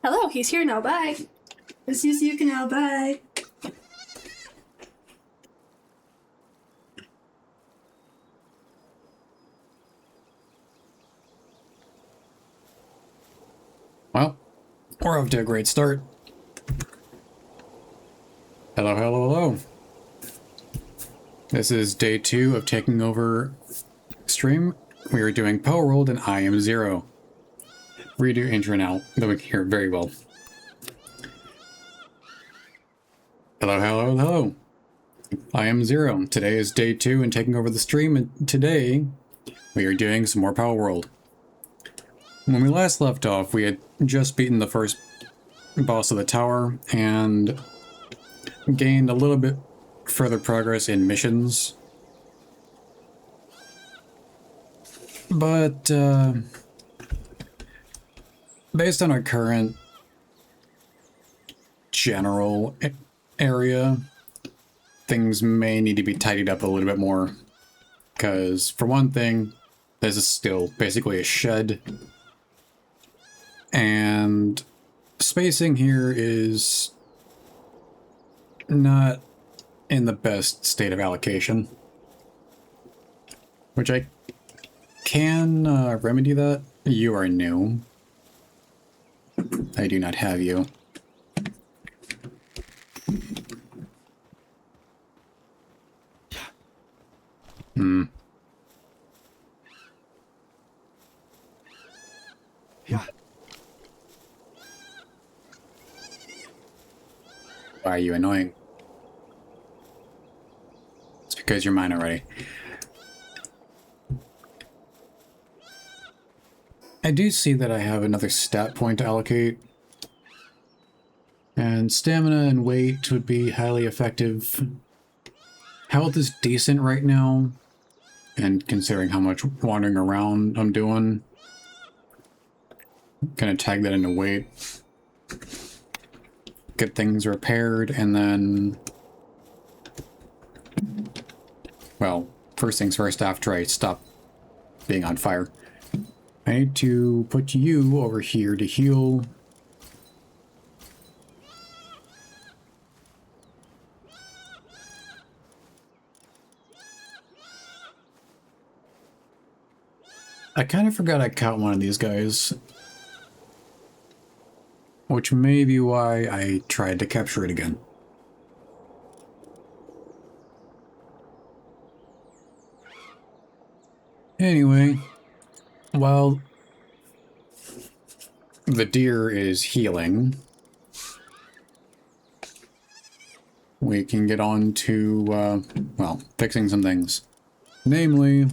Hello, he's here now. Bye. This is Yuka now. Bye. Well, we're off to a great start. Hello, hello, hello. This is day 2 of taking over stream. We are doing Palworld and I am 0. Redo intro now, though we can hear it very well. Hello, hello, hello. I am 0. Today is day 2 and taking over the stream, and today we are doing some more Palworld. When we last left off, we had just beaten the first boss of the tower and gained a little bit further progress in missions. But based on our current general area, things may need to be tidied up a little bit more. Because, for one thing, this is still basically a shed. And spacing here is not in the best state of allocation. Which I can remedy that. You are new. I do not have you. Yeah. Why are you annoying? It's because you're mine already. I do see that I have another stat point to allocate. And stamina and weight would be highly effective. Health is decent right now. And considering how much wandering around I'm doing, I'm gonna tag that into weight. Get things repaired, and then... Well, first things first, after I stop being on fire, I need to put you over here to heal. I kind of forgot I caught one of these guys. Which may be why I tried to capture it again. Anyway, while the deer is healing, we can get on to, well, fixing some things. Namely,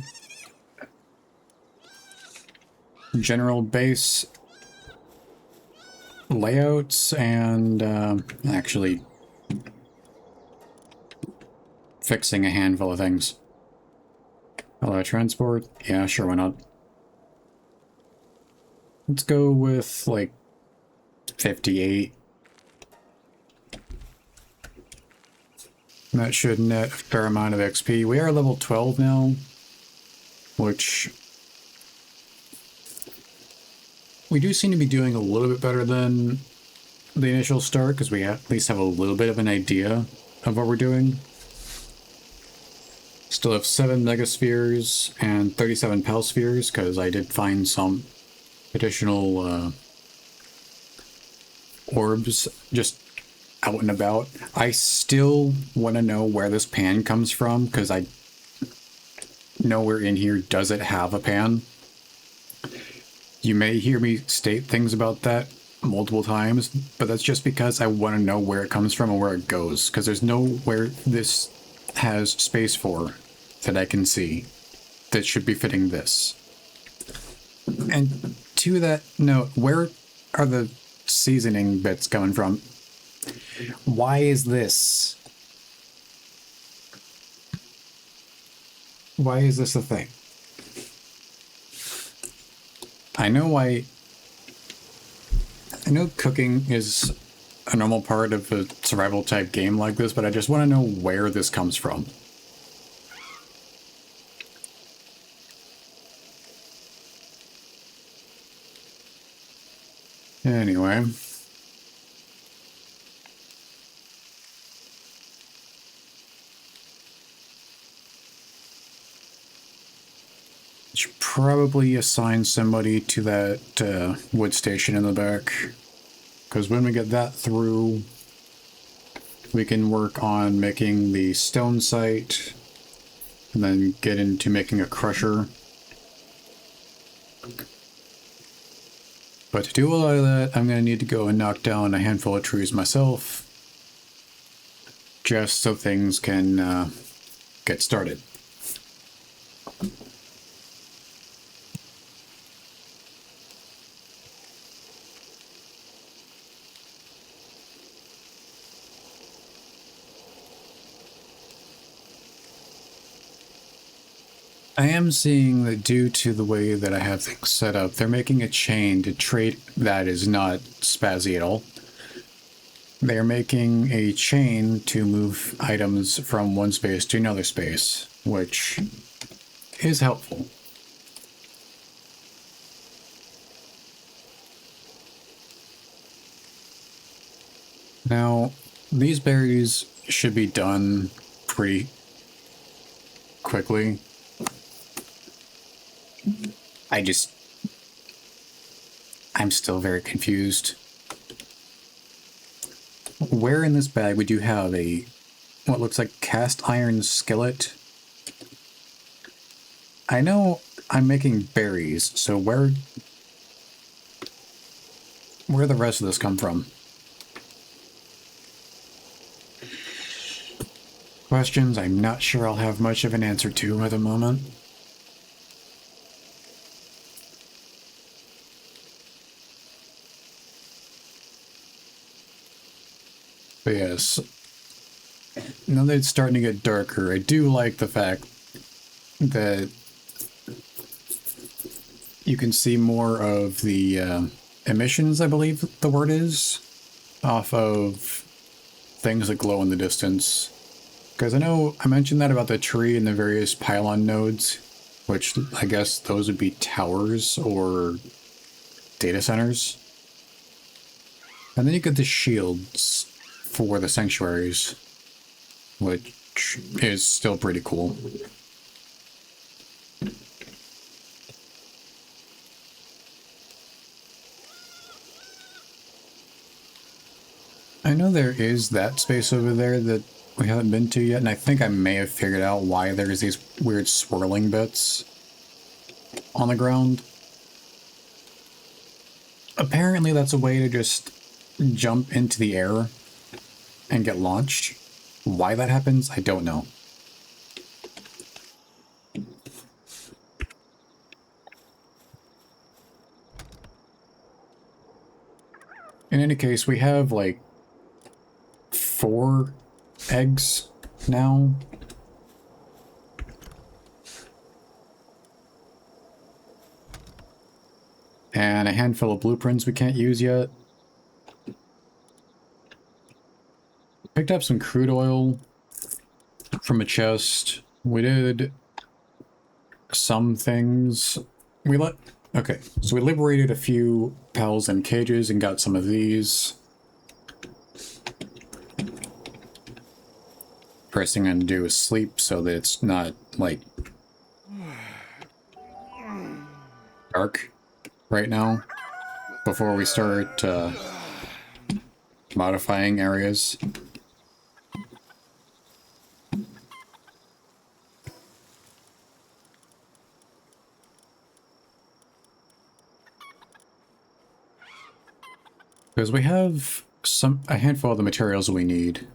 general base layouts and actually fixing a handful of things. Hello, transport? Yeah, sure, why not? Let's go with, like, 58. That should net a fair amount of XP. We are level 12 now, which we do seem to be doing a little bit better than the initial start, because we at least have a little bit of an idea of what we're doing. Still have 7 megaspheres and 37 palspheres, because I did find some additional orbs just out and about. I still want to know where this pan comes from, because I nowhere in here does it have a pan. You may hear me state things about that multiple times, but that's just because I want to know where it comes from and where it goes, because there's nowhere this has space for that I can see that should be fitting this. And to that note, where are the seasoning bits coming from? Why is this? Why is this a thing? I know cooking is a normal part of a survival type game like this, but I just want to know where this comes from. Anyway, probably assign somebody to that wood station in the back. Because when we get that through, we can work on making the stone site and then get into making a crusher. But to do all of that, I'm going to need to go and knock down a handful of trees myself, just so things can get started. I am seeing that due to the way that I have things set up, they're making a chain to trade that is not spazzy at all. They're making a chain to move items from one space to another space, which is helpful. Now, these berries should be done pretty quickly. I'm still very confused. Where in this bag would you have a, what looks like cast iron skillet? I know I'm making berries, so where the rest of this come from? Questions I'm not sure I'll have much of an answer to at the moment. But yes, now that it's starting to get darker, I do like the fact that you can see more of the emissions, I believe the word is, off of things that glow in the distance. Because I know I mentioned that about the tree and the various pylon nodes, which I guess those would be towers or data centers. And then you get the shields for the sanctuaries, which is still pretty cool. I know there is that space over there that we haven't been to yet, and I think I may have figured out why there's these weird swirling bits on the ground. Apparently that's a way to just jump into the air and get launched. Why that happens, I don't know. In any case, we have like 4 eggs now. And a handful of blueprints we can't use yet. Picked up some crude oil from a chest. We did some things. Okay, so we liberated a few pals in cages and got some of these. First thing I'm gonna do is sleep so that it's not, like, dark right now before we start modifying areas. Because we have a handful of the materials we need.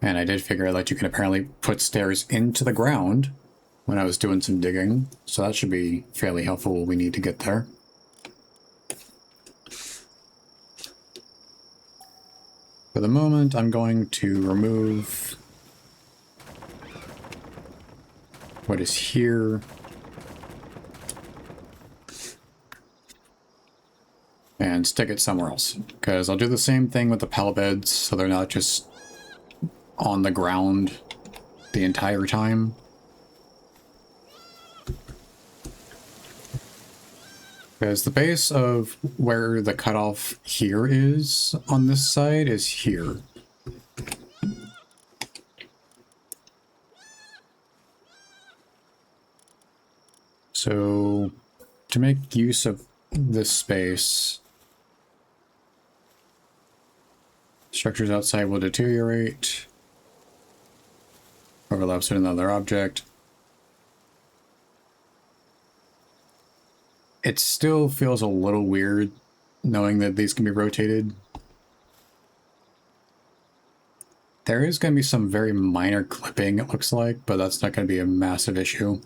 And I did figure out that you can apparently put stairs into the ground when I was doing some digging. So that should be fairly helpful when we need to get there. For the moment, I'm going to remove what is here. And stick it somewhere else. Because I'll do the same thing with the pal beds, so they're not just on the ground the entire time. Because the base of where the cutoff here is on this side is here. So to make use of this space, structures outside will deteriorate. Overlaps with another object. It still feels a little weird knowing that these can be rotated. There is going to be some very minor clipping, it looks like, but that's not going to be a massive issue.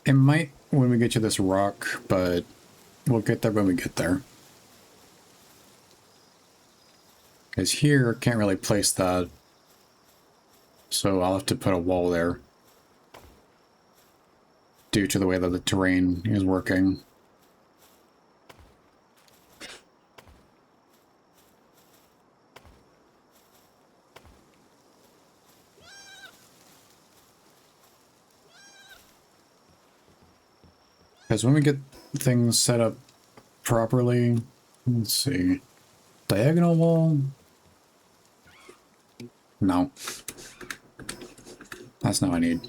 It might when we get to this rock, but we'll get there when we get there. Because here, can't really place that. So I'll have to put a wall there. Due to the way that the terrain is working. Because when we get things set up properly, let's see, diagonal wall? No. That's not what I need.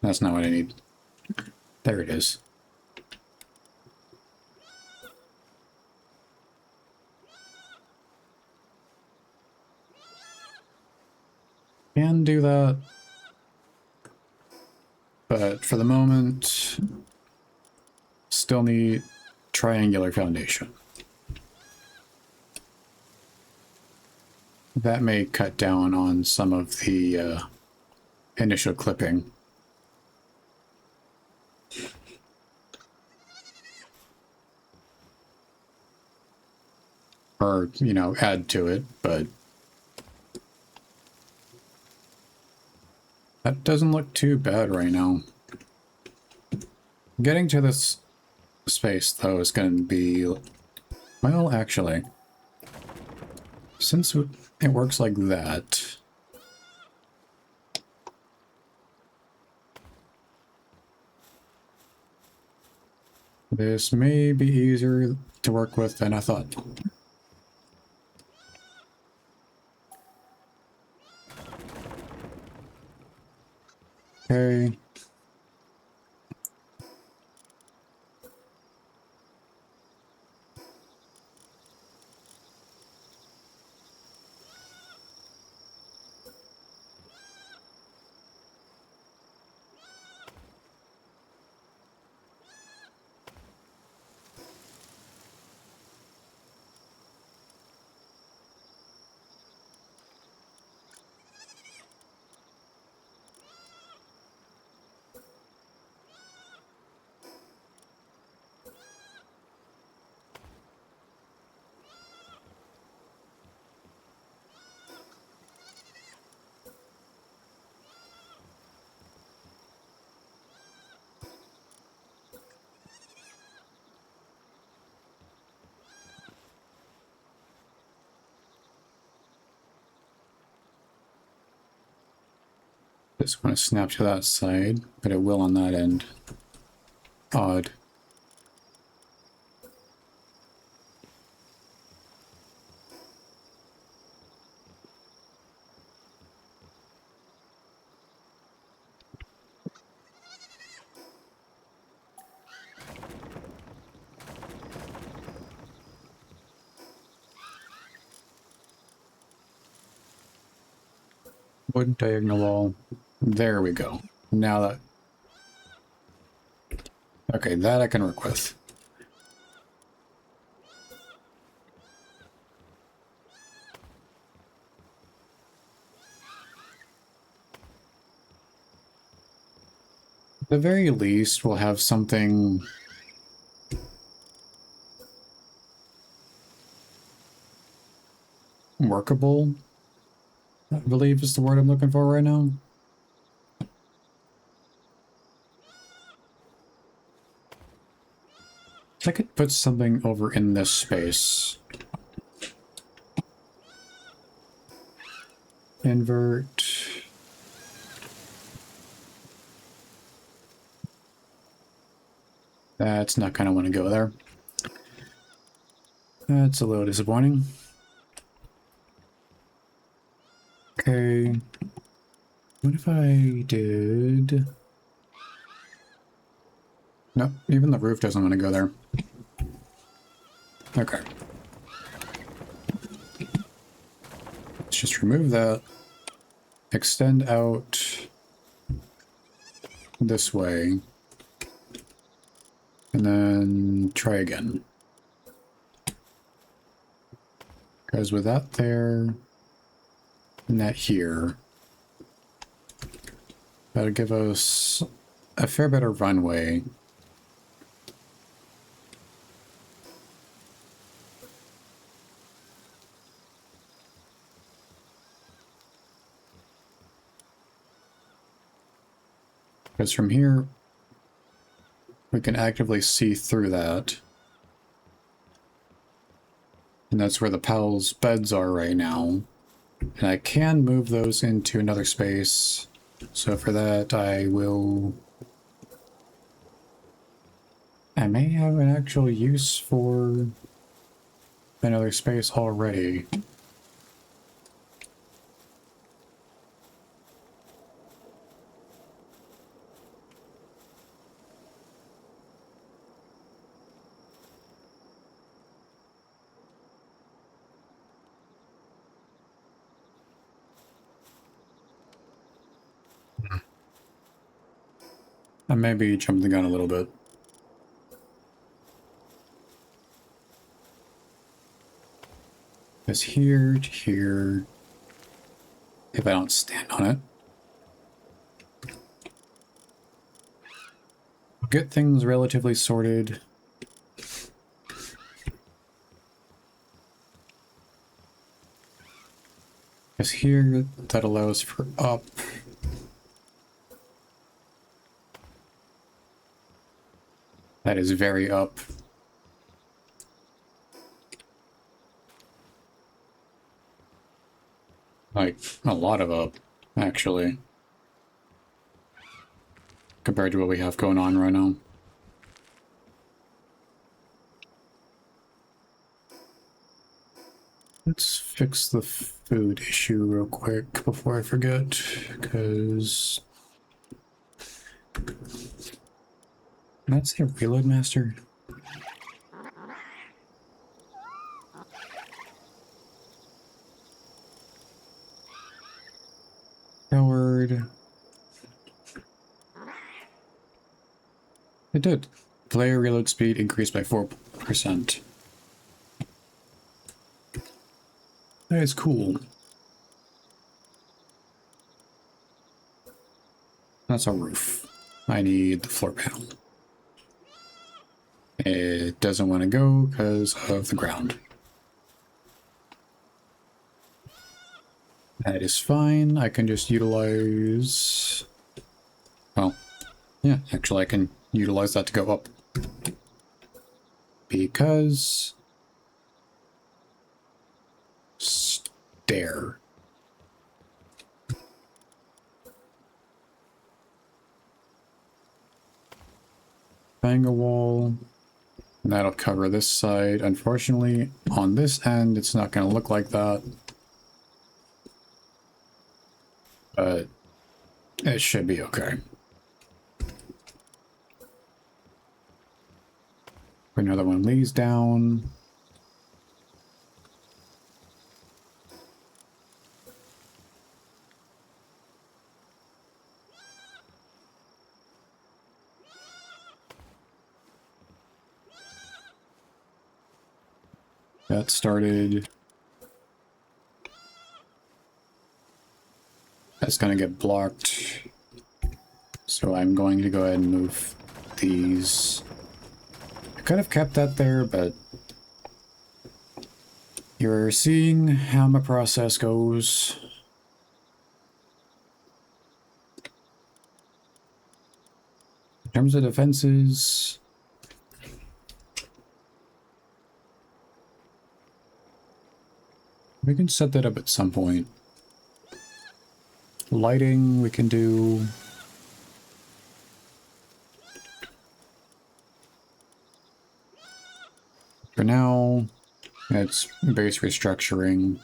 That's not what I need. There it is. Can do that. But for the moment, still need triangular foundation. That may cut down on some of the initial clipping. Or, you know, add to it, but that doesn't look too bad right now. Getting to this space, though, is going to be... Well, actually, since it works like that... This may be easier to work with than I thought. Okay. Just want to snap to that side, but it will on that end. Odd. Wood diagonal wall. There we go. Now that... Okay, that I can work with. At the very least, we'll have something... workable, I believe is the word I'm looking for right now. I could put something over in this space. Invert. That's not going to want to go there. That's a little disappointing. Okay. What if I did... Nope, even the roof doesn't want to go there. Okay. Let's just remove that. Extend out this way. And then try again. Because with that there, and that here, that'll give us a fair bit of runway. Because from here, we can actively see through that. And that's where the Pal's beds are right now. And I can move those into another space. So for that, I may have an actual use for another space already. I may be jumping the gun a little bit. Because here to here, if I don't stand on it, get things relatively sorted. Because here, that allows for up. That is very up. Like, a lot of up, actually. Compared to what we have going on right now. Let's fix the food issue real quick before I forget, because... That's a reload master. Forward. It did. Player reload speed increased by 4%. That is cool. That's a roof. I need the floor panel. It doesn't want to go because of the ground. That is fine. I can just utilize... Well, yeah, actually I can utilize that to go up. Because... Stair. Bang a wall. And that'll cover this side. Unfortunately, on this end, it's not going to look like that. But it should be okay. Another one lays down. That started. That's going to get blocked. So I'm going to go ahead and move these. I could have kept that there, but you're seeing how my process goes. In terms of defenses, we can set that up at some point. Lighting we can do. For now, it's base restructuring.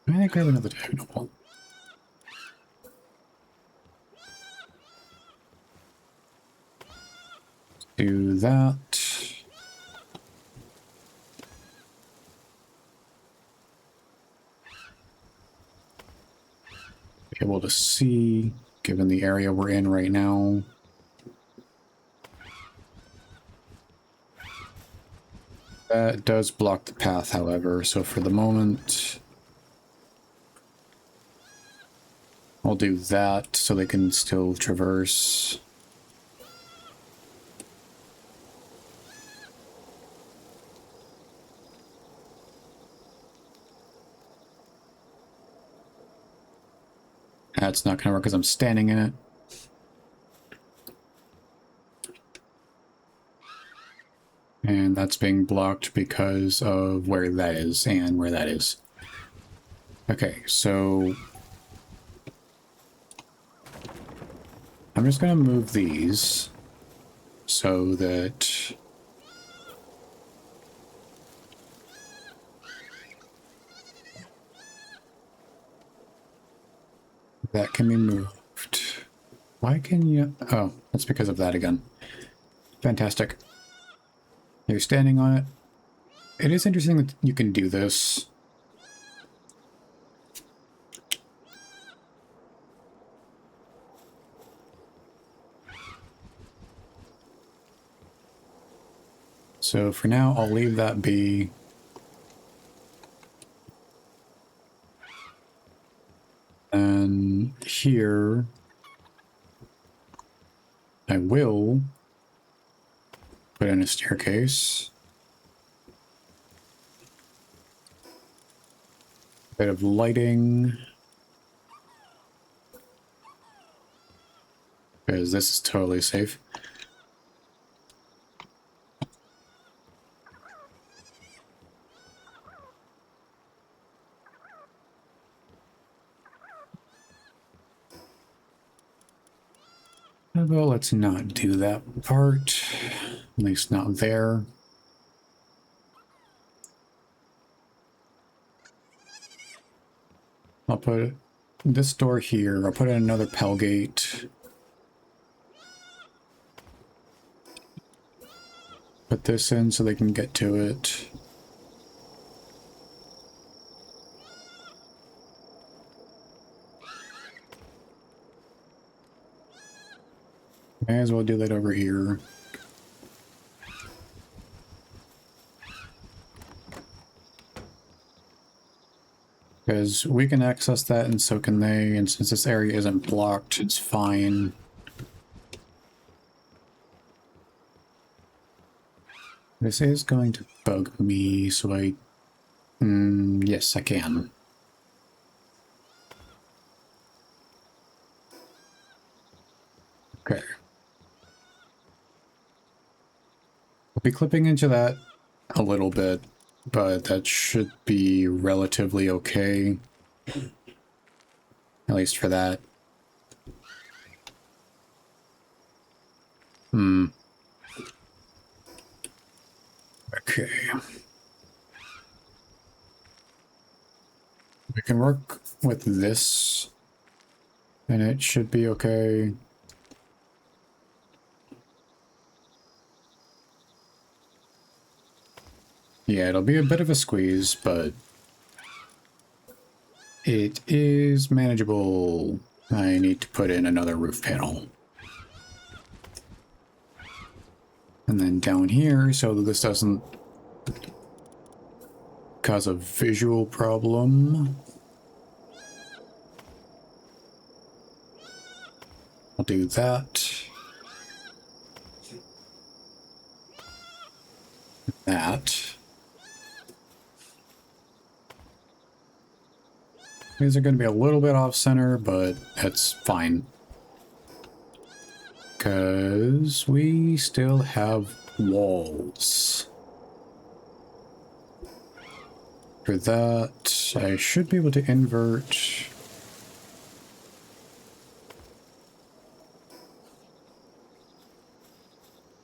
I think grab another diagonal. Do that. Be able to see, given the area we're in right now. That does block the path, however, so for the moment, I'll do that so they can still traverse. That's not going to work because I'm standing in it. And that's being blocked because of where that is and where that is. Okay, so I'm just going to move these so that that can be moved. Why can you? Oh, that's because of that again. Fantastic. You're standing on it. It is interesting that you can do this. So for now, I'll leave that be. And here, I will put in a staircase. Bit of lighting. Because this is totally safe. Well, let's not do that part. At least not there. I'll put this door here. I'll put in another Pell gate. Put this in so they can get to it. May as well do that over here. Because we can access that and so can they, and since this area isn't blocked, it's fine. This is going to bug me, so I... yes, I can. Okay. I'll be clipping into that a little bit, but that should be relatively okay. At least for that. Okay. We can work with this, and it should be okay. Yeah, it'll be a bit of a squeeze, but it is manageable. I need to put in another roof panel. And then down here, so that this doesn't cause a visual problem. I'll do that. That. These are going to be a little bit off center, but that's fine. Because we still have walls. For that, I should be able to invert.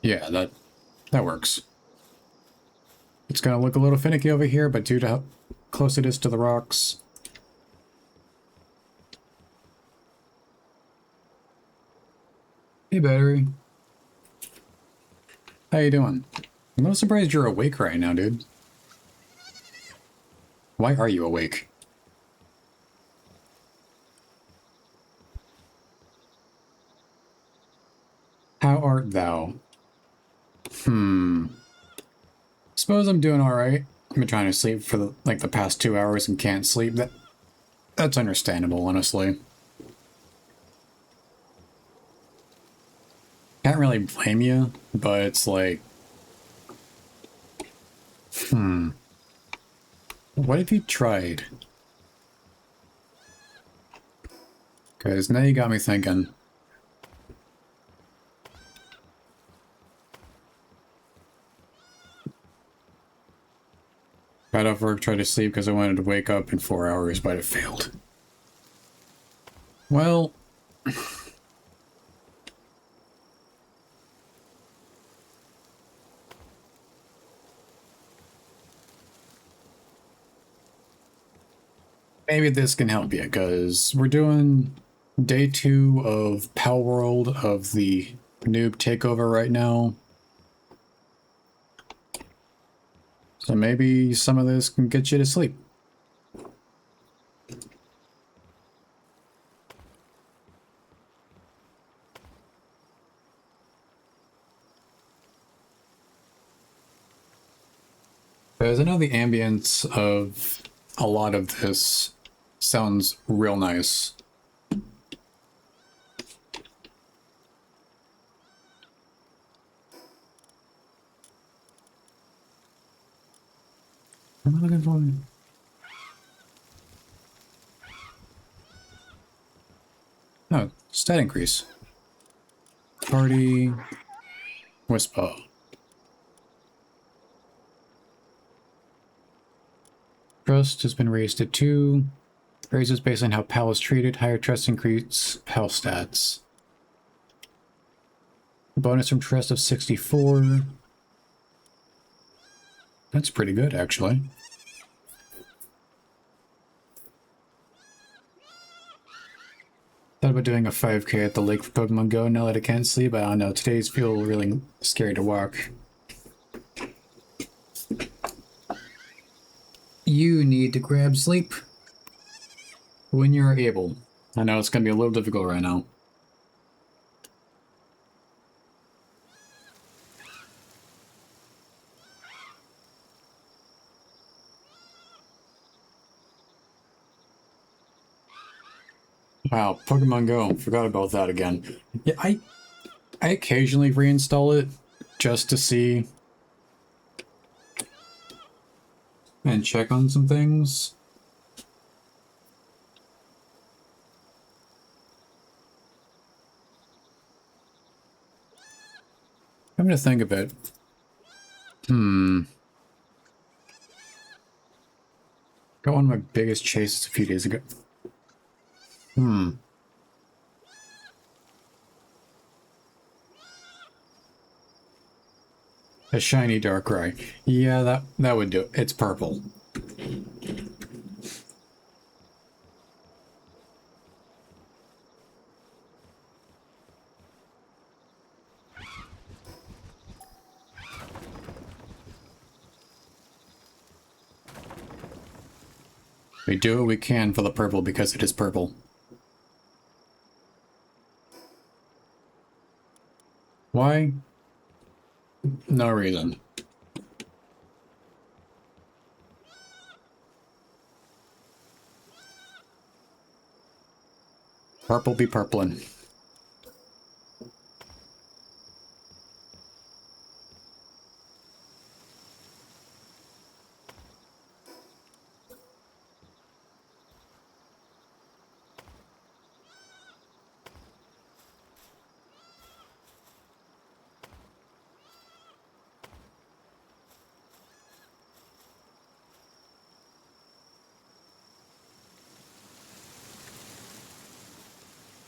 Yeah, that works. It's going to look a little finicky over here, but due to how close it is to the rocks, Hey, Battery. How you doing? I'm not surprised you're awake right now, dude. Why are you awake? How art thou? Suppose I'm doing alright. I've been trying to sleep for the past 2 hours and can't sleep. That's understandable, honestly. Can't really blame you, but it's like... What have you tried? Because now you got me thinking. Got off work, tried to sleep because I wanted to wake up in 4 hours, but it failed. Well... maybe this can help you, because we're doing day 2 of Palworld of the noob takeover right now. So maybe some of this can get you to sleep. Because I know the ambience of a lot of this sounds real nice. What am I looking for? Oh, stat increase. Party. Whisper. Trust has been raised to 2. Raises based on how PAL is treated. Higher trust increase PAL stats. Bonus from trust of 64. That's pretty good, actually. Thought about doing a 5K at the lake for Pokemon Go now that I can't sleep. I don't know. Today's feel really scary to walk. You need to grab sleep when you're able. I know it's going to be a little difficult right now. Wow, Pokemon Go. Forgot about that again. Yeah, I occasionally reinstall it just to see and check on some things. I'm going to think of it. Got one of my biggest chases a few days ago. A shiny Darkrai. Yeah, that would do it. It's purple. We do what we can for the purple because it is purple. Why? No reason. Purple be purplin'.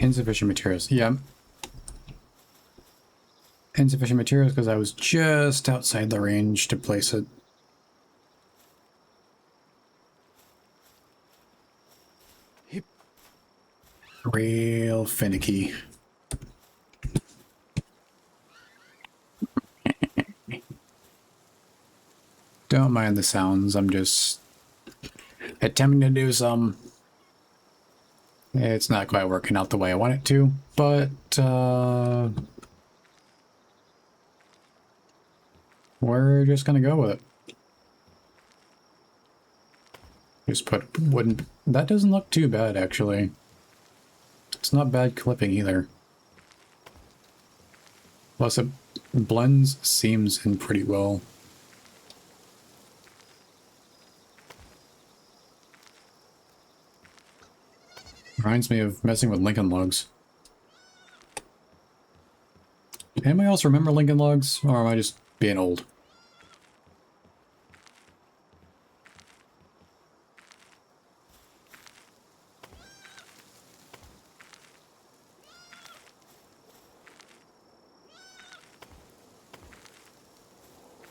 Insufficient materials. Yeah. Insufficient materials because I was just outside the range to place it. Real finicky. Don't mind the sounds, I'm just attempting to do some. It's not quite working out the way I want it to, but we're just gonna go with it. Just put wooden... That doesn't look too bad, actually. It's not bad clipping either. Plus it blends seams in pretty well. Reminds me of messing with Lincoln Logs. Anybody else remember Lincoln Logs? Or am I just being old?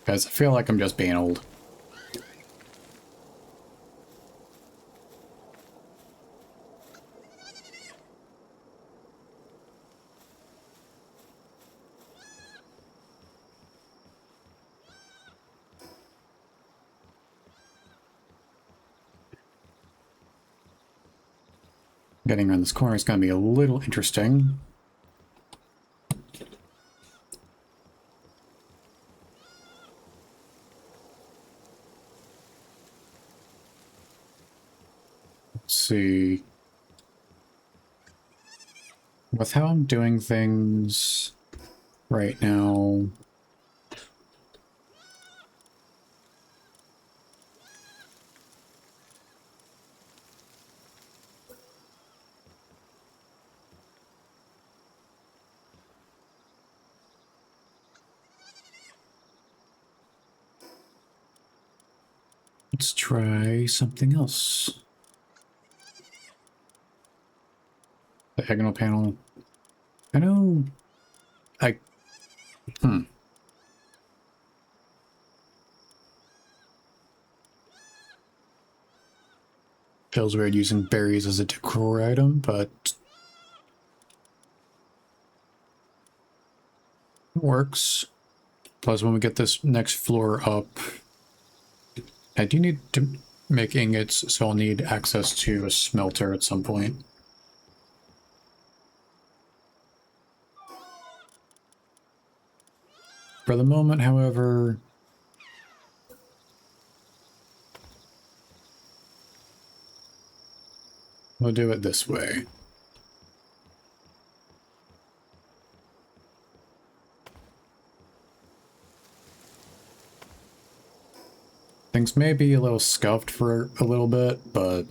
Guys, I feel like I'm just being old. Getting around this corner is going to be a little interesting. Let's see. With how I'm doing things right now... Let's try something else. Diagonal panel. I know... Feels weird using berries as a decor item, but... it works. Plus, when we get this next floor up... I do need to make ingots, so I'll need access to a smelter at some point. For the moment, however... we'll do it this way. Things may be a little scuffed for a little bit, but...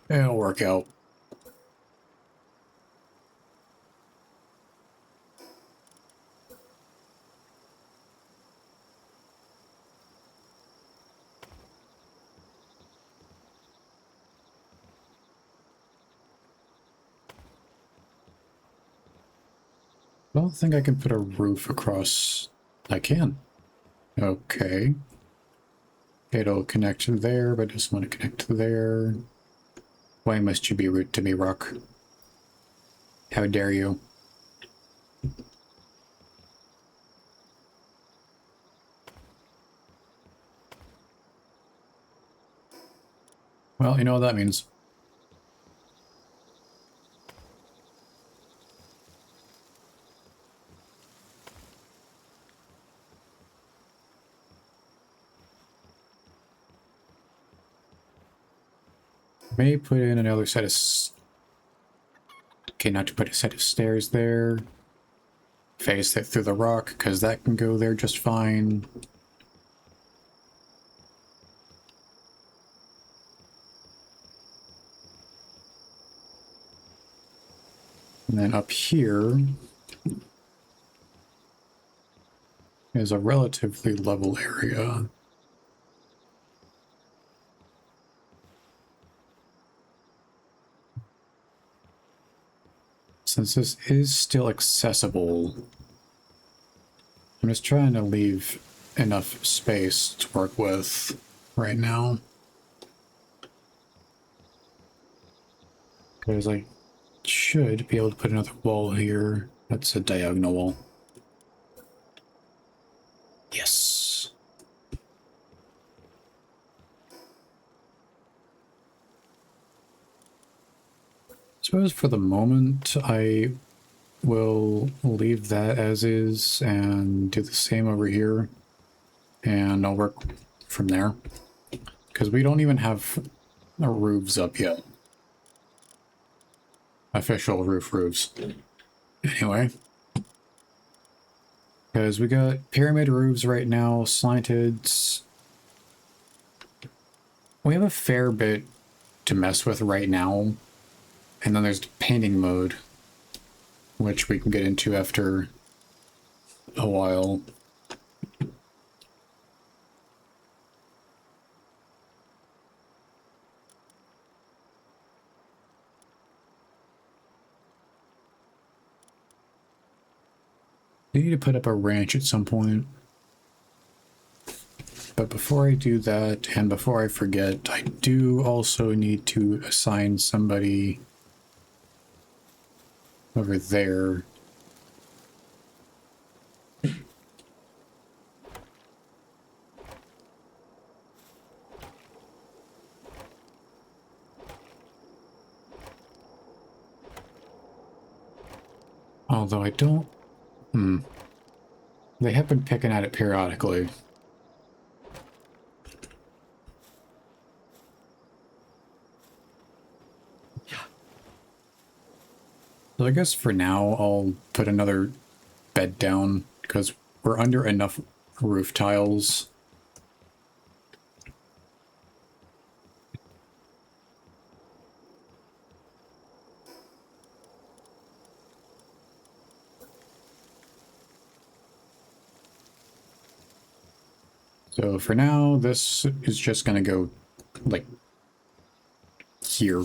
it'll work out. I don't think I can put a roof across. I can. Okay. It'll connect there, but I just want to connect there. Why must you be rude to me, Rock? How dare you? Well, you know what that means. May put in another set of... okay, not to put a set of stairs there. Phase it through the rock, because that can go there just fine. And then up here is a relatively level area. Since this is still accessible, I'm just trying to leave enough space to work with right now. Because I should be able to put another wall here. That's a diagonal wall. Yes. Suppose for the moment I will leave that as is and do the same over here, and I'll work from there because we don't even have roofs up yet. Official roofs. Anyway, because we got pyramid roofs right now, slanted. We have a fair bit to mess with right now. And then there's painting mode, which we can get into after a while. I need to put up a ranch at some point. But before I do that, and before I forget, I do also need to assign somebody over there. Although I don't... They have been picking at it periodically. So I guess for now I'll put another bed down because we're under enough roof tiles. So for now, this is just going to go like here.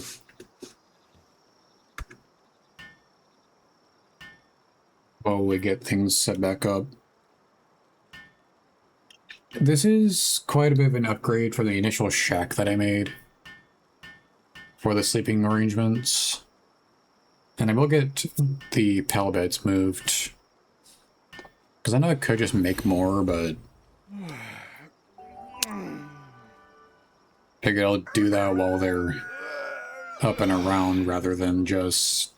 While we get things set back up. This is quite a bit of an upgrade from the initial shack that I made for the sleeping arrangements. And I will get the pal beds moved. Because I know I could just make more, but I figured I'll do that while they're up and around rather than just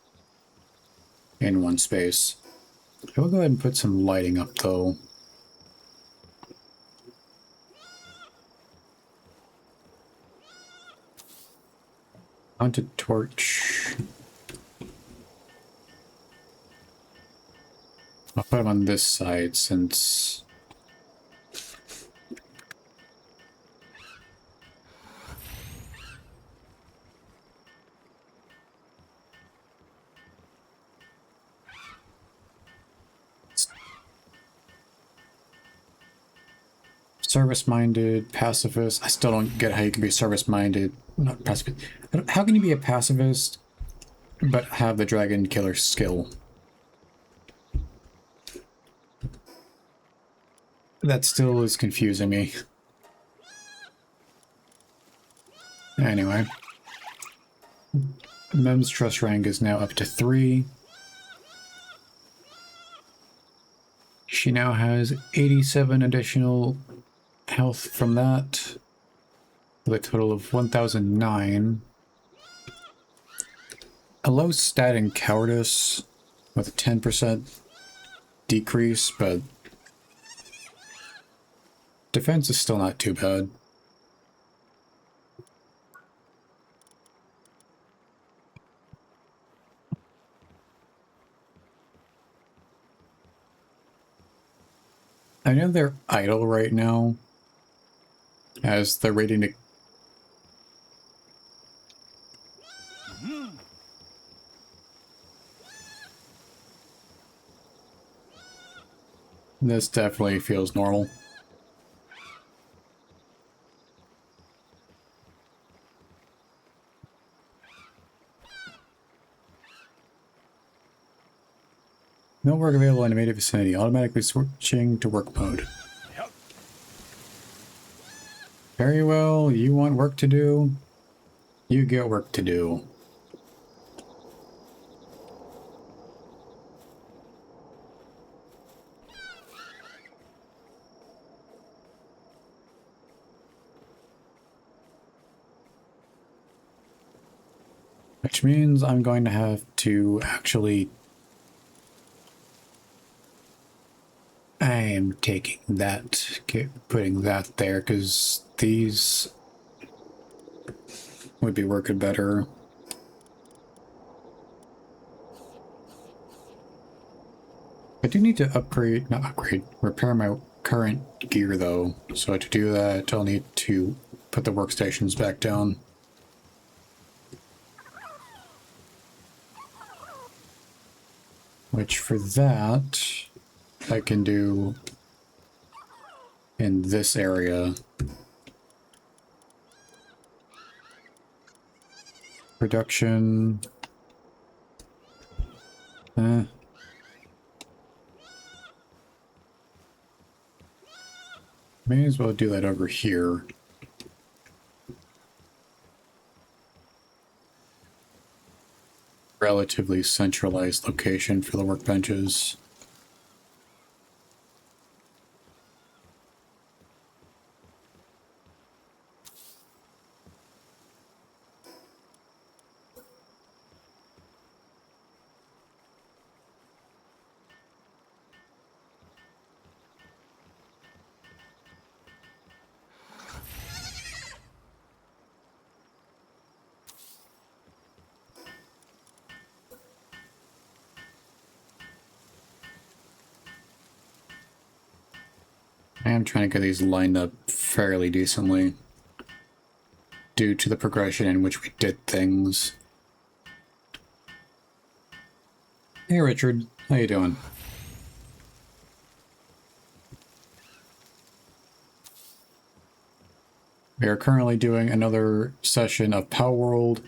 in one space. I will go ahead and put some lighting up though. Mounted torch. I'll put them on this side since service-minded, pacifist. I still don't get how you can be service-minded, not pacifist. How can you be a pacifist but have the dragon killer skill? That still is confusing me. Anyway. Mem's trust rank is now up to 3. She now has 87 additional health from that, with a total of 1009. A low stat in cowardice with a 10% decrease, but defense is still not too bad. I know they're idle right now, as they're waiting to... This definitely feels normal. No work available in immediate vicinity. Automatically switching to work mode. Yep. Very well. You want work to do? You get work to do. Which means I'm going to have to actually... I am taking that, putting that there, because these would be working better. I do need to upgrade, not upgrade, repair my current gear though. So to do that, I'll need to put the workstations back down. Which for that, I can do in this area. Production. May as well do that over here. Relatively centralized location for the workbenches. I am trying to get these lined up fairly decently due to the progression in which we did things. Hey Richard, how you doing? We are currently doing another session of Palworld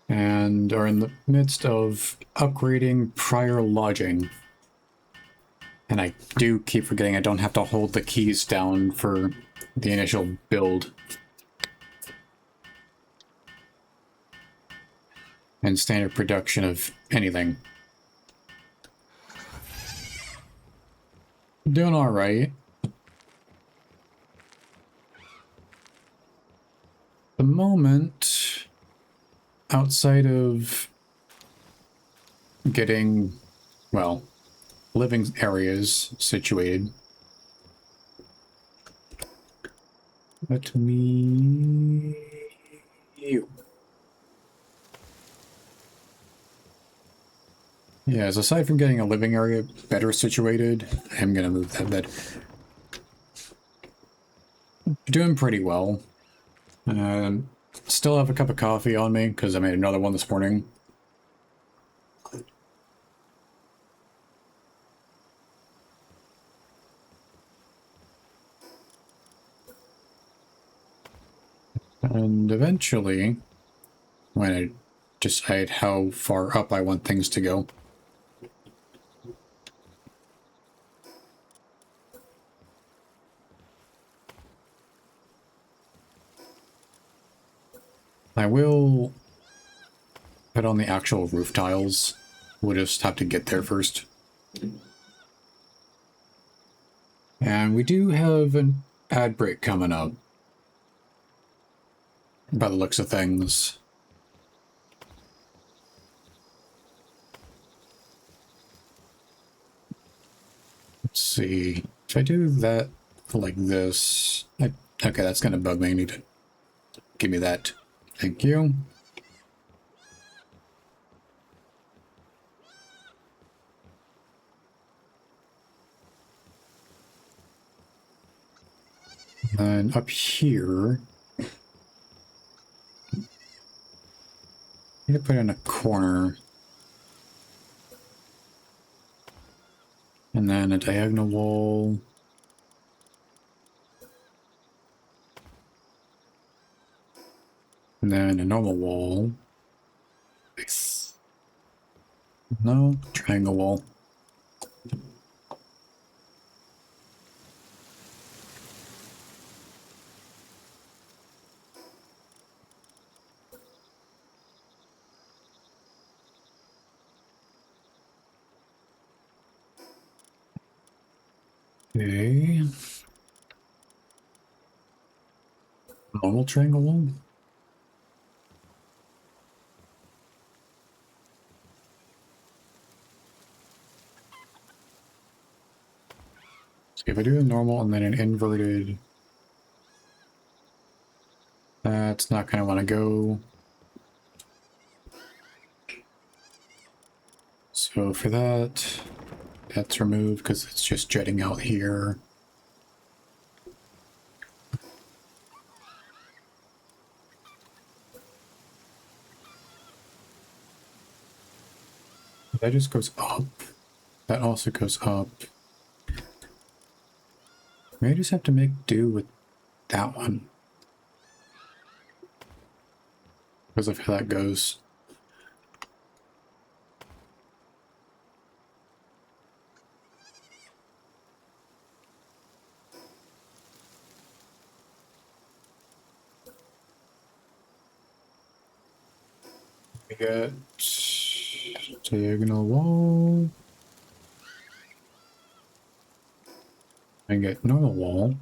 and are in the midst of upgrading prior lodging. And I do keep forgetting I don't have to hold the keys down for the initial build. And standard production of anything. Doing alright. The moment, outside of getting, well, living areas situated. Let me... Yes, aside from getting a living area better situated, I'm gonna move that bed. Doing pretty well. Still have a cup of coffee on me, because I made another one this morning. And eventually, when I decide how far up I want things to go, I will put on the actual roof tiles. We'll just have to get there first. And we do have an ad break coming up, by the looks of things. Let's see. If I do that like this... okay, that's going to bug me. I need to give me that. Thank you. And up here... I need to put in a corner. And then a diagonal wall. And then a normal wall. No, triangle wall. Okay. Normal triangle wall. I do a normal and then an inverted, that's not going to want to go. So for that, that's removed because it's just jetting out here. That just goes up. That also goes up. Maybe I just have to make do with that one. Because of how that goes. We got diagonal wall. I get normal wall.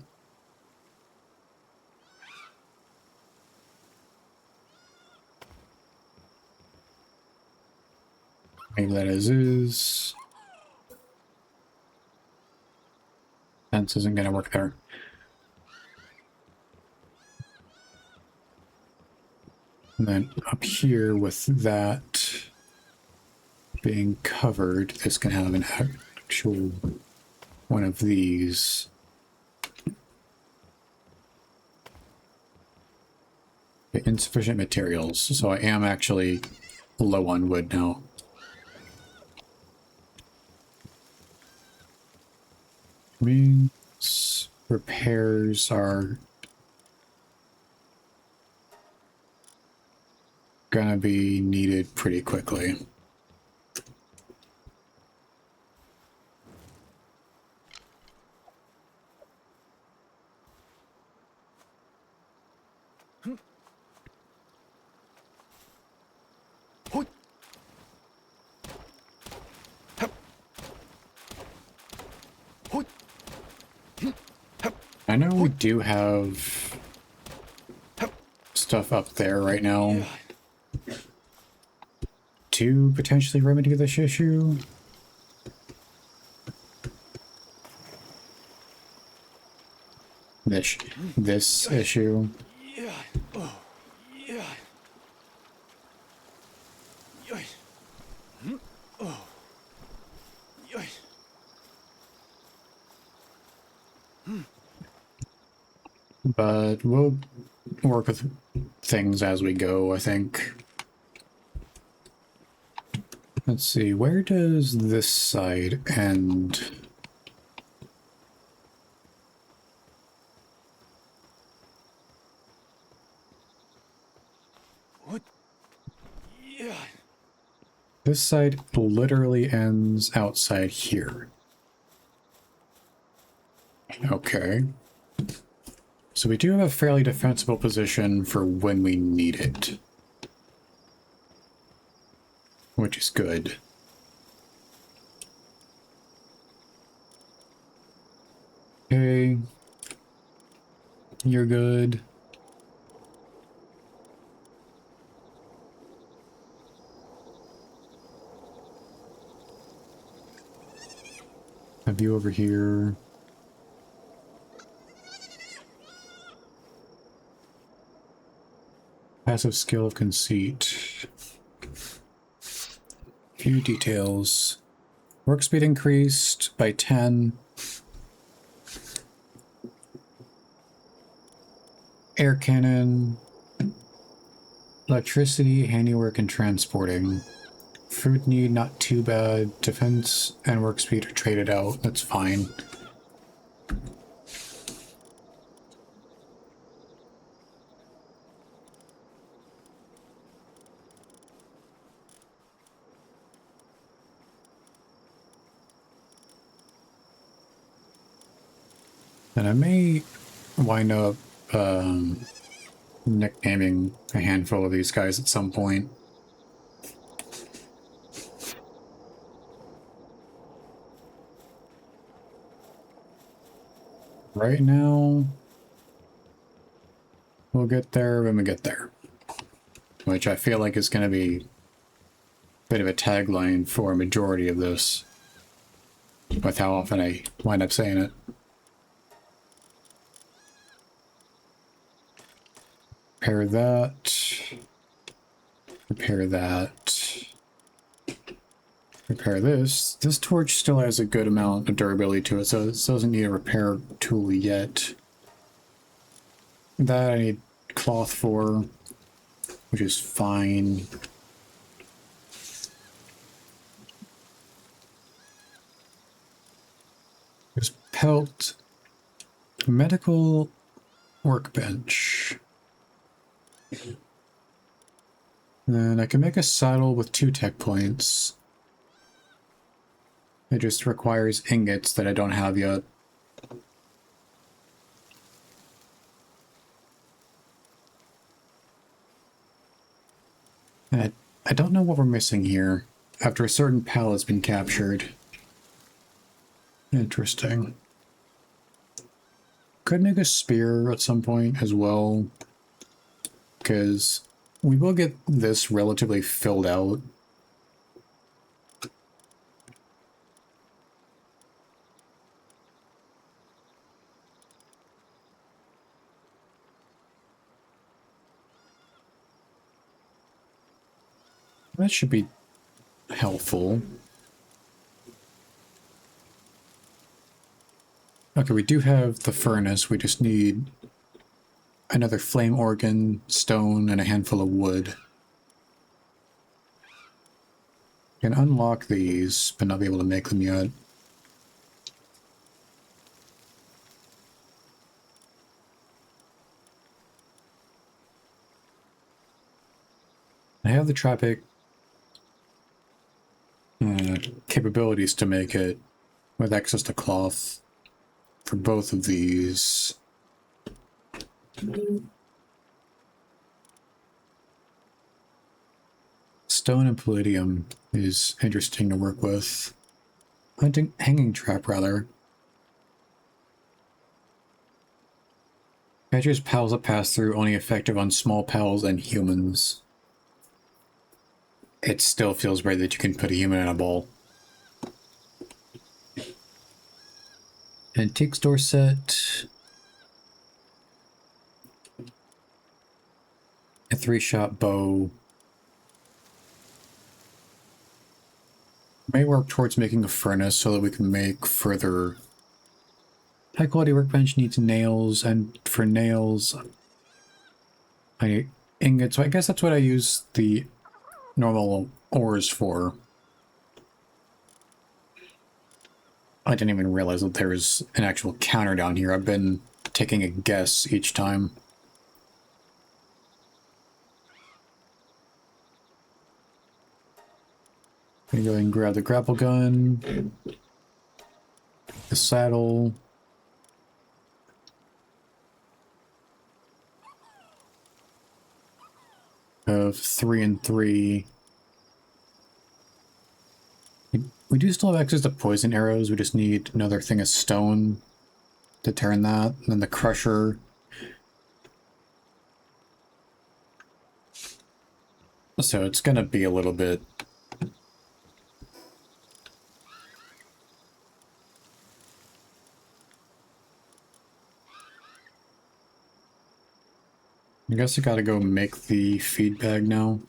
Leave that as is. Fence isn't gonna work there. And then up here with that being covered, this can have an actual one of these. Okay, insufficient materials, so I am actually low on wood now. Means repairs are gonna be needed pretty quickly. I know we do have stuff up there right now to potentially remedy this issue. This issue. But we'll work with things as we go, I think. Let's see, where does this side end? This side literally ends outside here. Okay. So we do have a fairly defensible position for when we need it. Which is good. Okay. You're good. Have you over here? Passive skill of conceit. Few details. Work speed increased by 10. Air cannon. Electricity, handiwork, and transporting. Food need, not too bad. Defense and work speed are traded out. That's fine. And I may wind up nicknaming a handful of these guys at some point. Right now, we'll get there when we get there. Which I feel like is going to be a bit of a tagline for a majority of this. With how often I wind up saying it. Repair that. Repair that. Repair this. This torch still has a good amount of durability to it, so this doesn't need a repair tool yet. That I need cloth for, which is fine. There's pelt. Medical workbench. And I can make a saddle with 2 tech points. It just requires ingots that I don't have yet. I don't know what we're missing here. After a certain pal has been captured. Interesting. Could make a spear at some point as well. Because we will get this relatively filled out. That should be helpful. Okay, we do have the furnace. We just need another flame organ, stone, and a handful of wood. Can unlock these, but not be able to make them yet. I have the tropic capabilities to make it with access to cloth for both of these. Stone and palladium is interesting to work with. Hanging trap, rather. Catches pals that pass through, only effective on small pals and humans. It still feels weird that you can put a human in a bowl. Antique store set. A 3-shot bow. May work towards making a furnace so that we can make further. High quality workbench needs nails, and for nails I need ingots. So I guess that's what I use the normal ores for. I didn't even realize that there was an actual counter down here. I've been taking a guess each time. I'm gonna go ahead and grab the grapple gun, the saddle. Of 3 and 3. We do still have access to poison arrows. We just need another thing of stone to turn that. And then the crusher. So it's gonna be a little bit. I guess I gotta go make the feed bag now.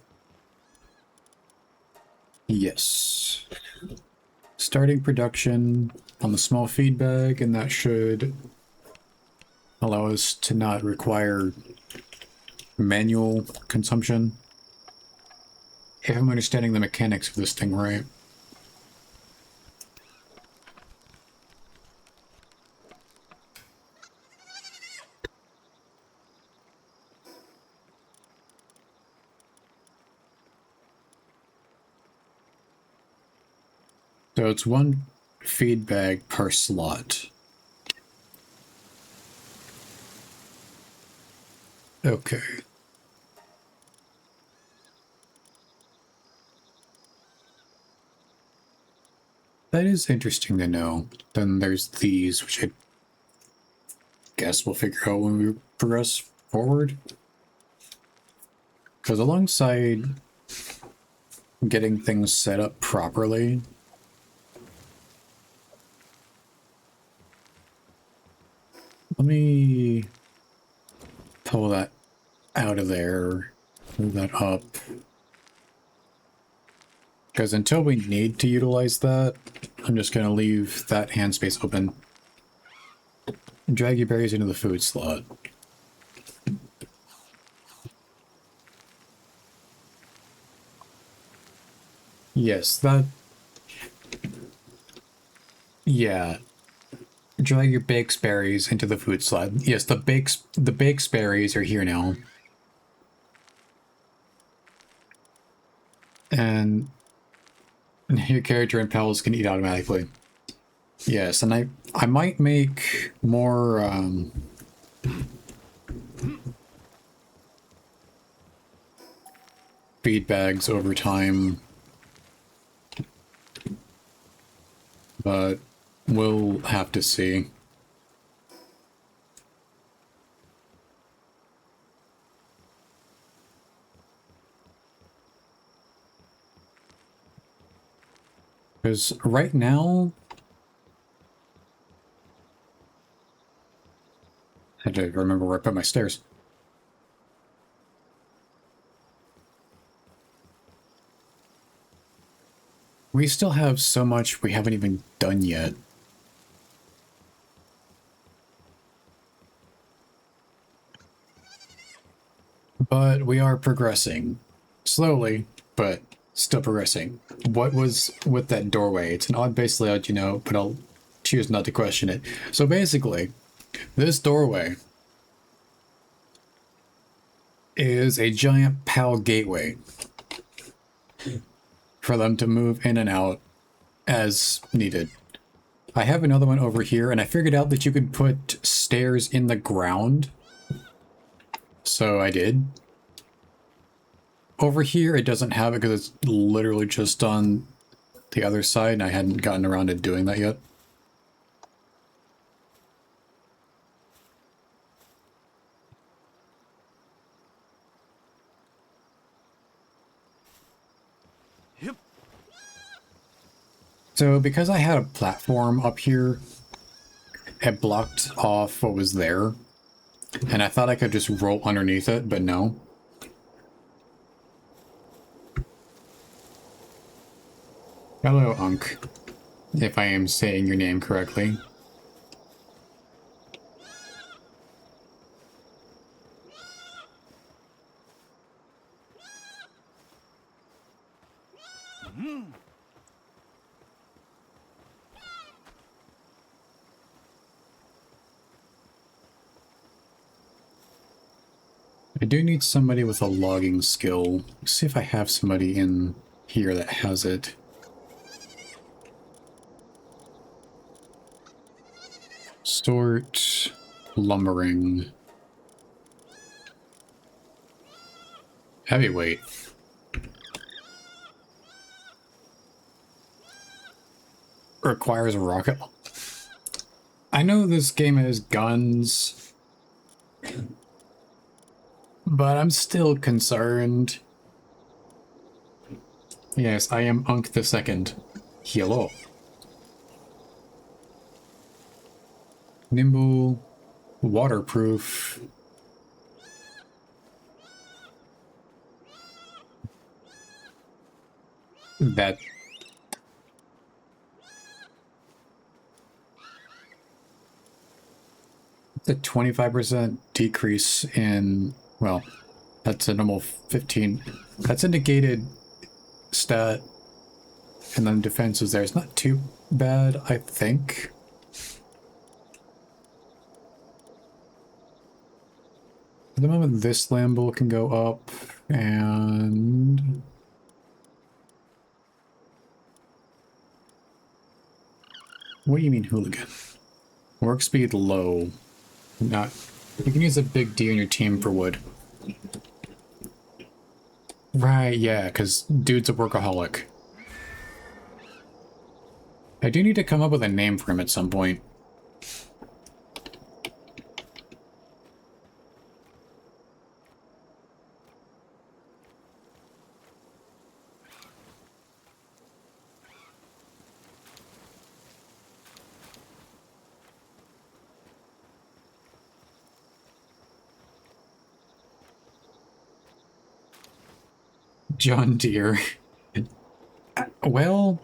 Yes. Starting production on the small feed bag, and that should allow us to not require manual consumption. If I'm understanding the mechanics of this thing right. So it's 1 feed bag per slot. Okay. That is interesting to know. Then there's these, which I guess we'll figure out when we progress forward. Because alongside getting things set up properly, let me pull that out of there. Move that up. Because until we need to utilize that, I'm just going to leave that hand space open. Drag your berries into the food slot. Yes, that... Yeah. Drag your baked berries into the food slot. Yes, the baked berries are here now. And your character and pals can eat automatically. Yes, and I might make more feed bags over time, but we'll have to see. Because right now, I had to remember where I put my stairs. We still have so much we haven't even done yet. But we are progressing. Slowly, but still progressing. What was with that doorway? It's an odd base layout, you know, but I'll choose not to question it. So basically, this doorway is a giant PAL gateway for them to move in and out as needed. I have another one over here, and I figured out that you could put stairs in the ground. So I did. Over here, it doesn't have it because it's literally just on the other side, and I hadn't gotten around to doing that yet. Yep. So because I had a platform up here, it blocked off what was there, and I thought I could just roll underneath it, but no. Hello, Unk, if I am saying your name correctly. I do need somebody with a logging skill. Let's see if I have somebody in here that has it. Sort lumbering. Heavyweight. Requires a rocket. I know this game has guns, but I'm still concerned. Yes, I am Unk the Second. Hello. Nimble, waterproof. That... It's a 25% decrease in, well, that's a normal 15. That's a negated stat. And then defense is there. It's not too bad, I think. At the moment, this Lambo can go up, and... What do you mean hooligan? Work speed low. Not... You can use a big D on your team for wood. Right, yeah, because dude's a workaholic. I do need to come up with a name for him at some point. John Deere. Well,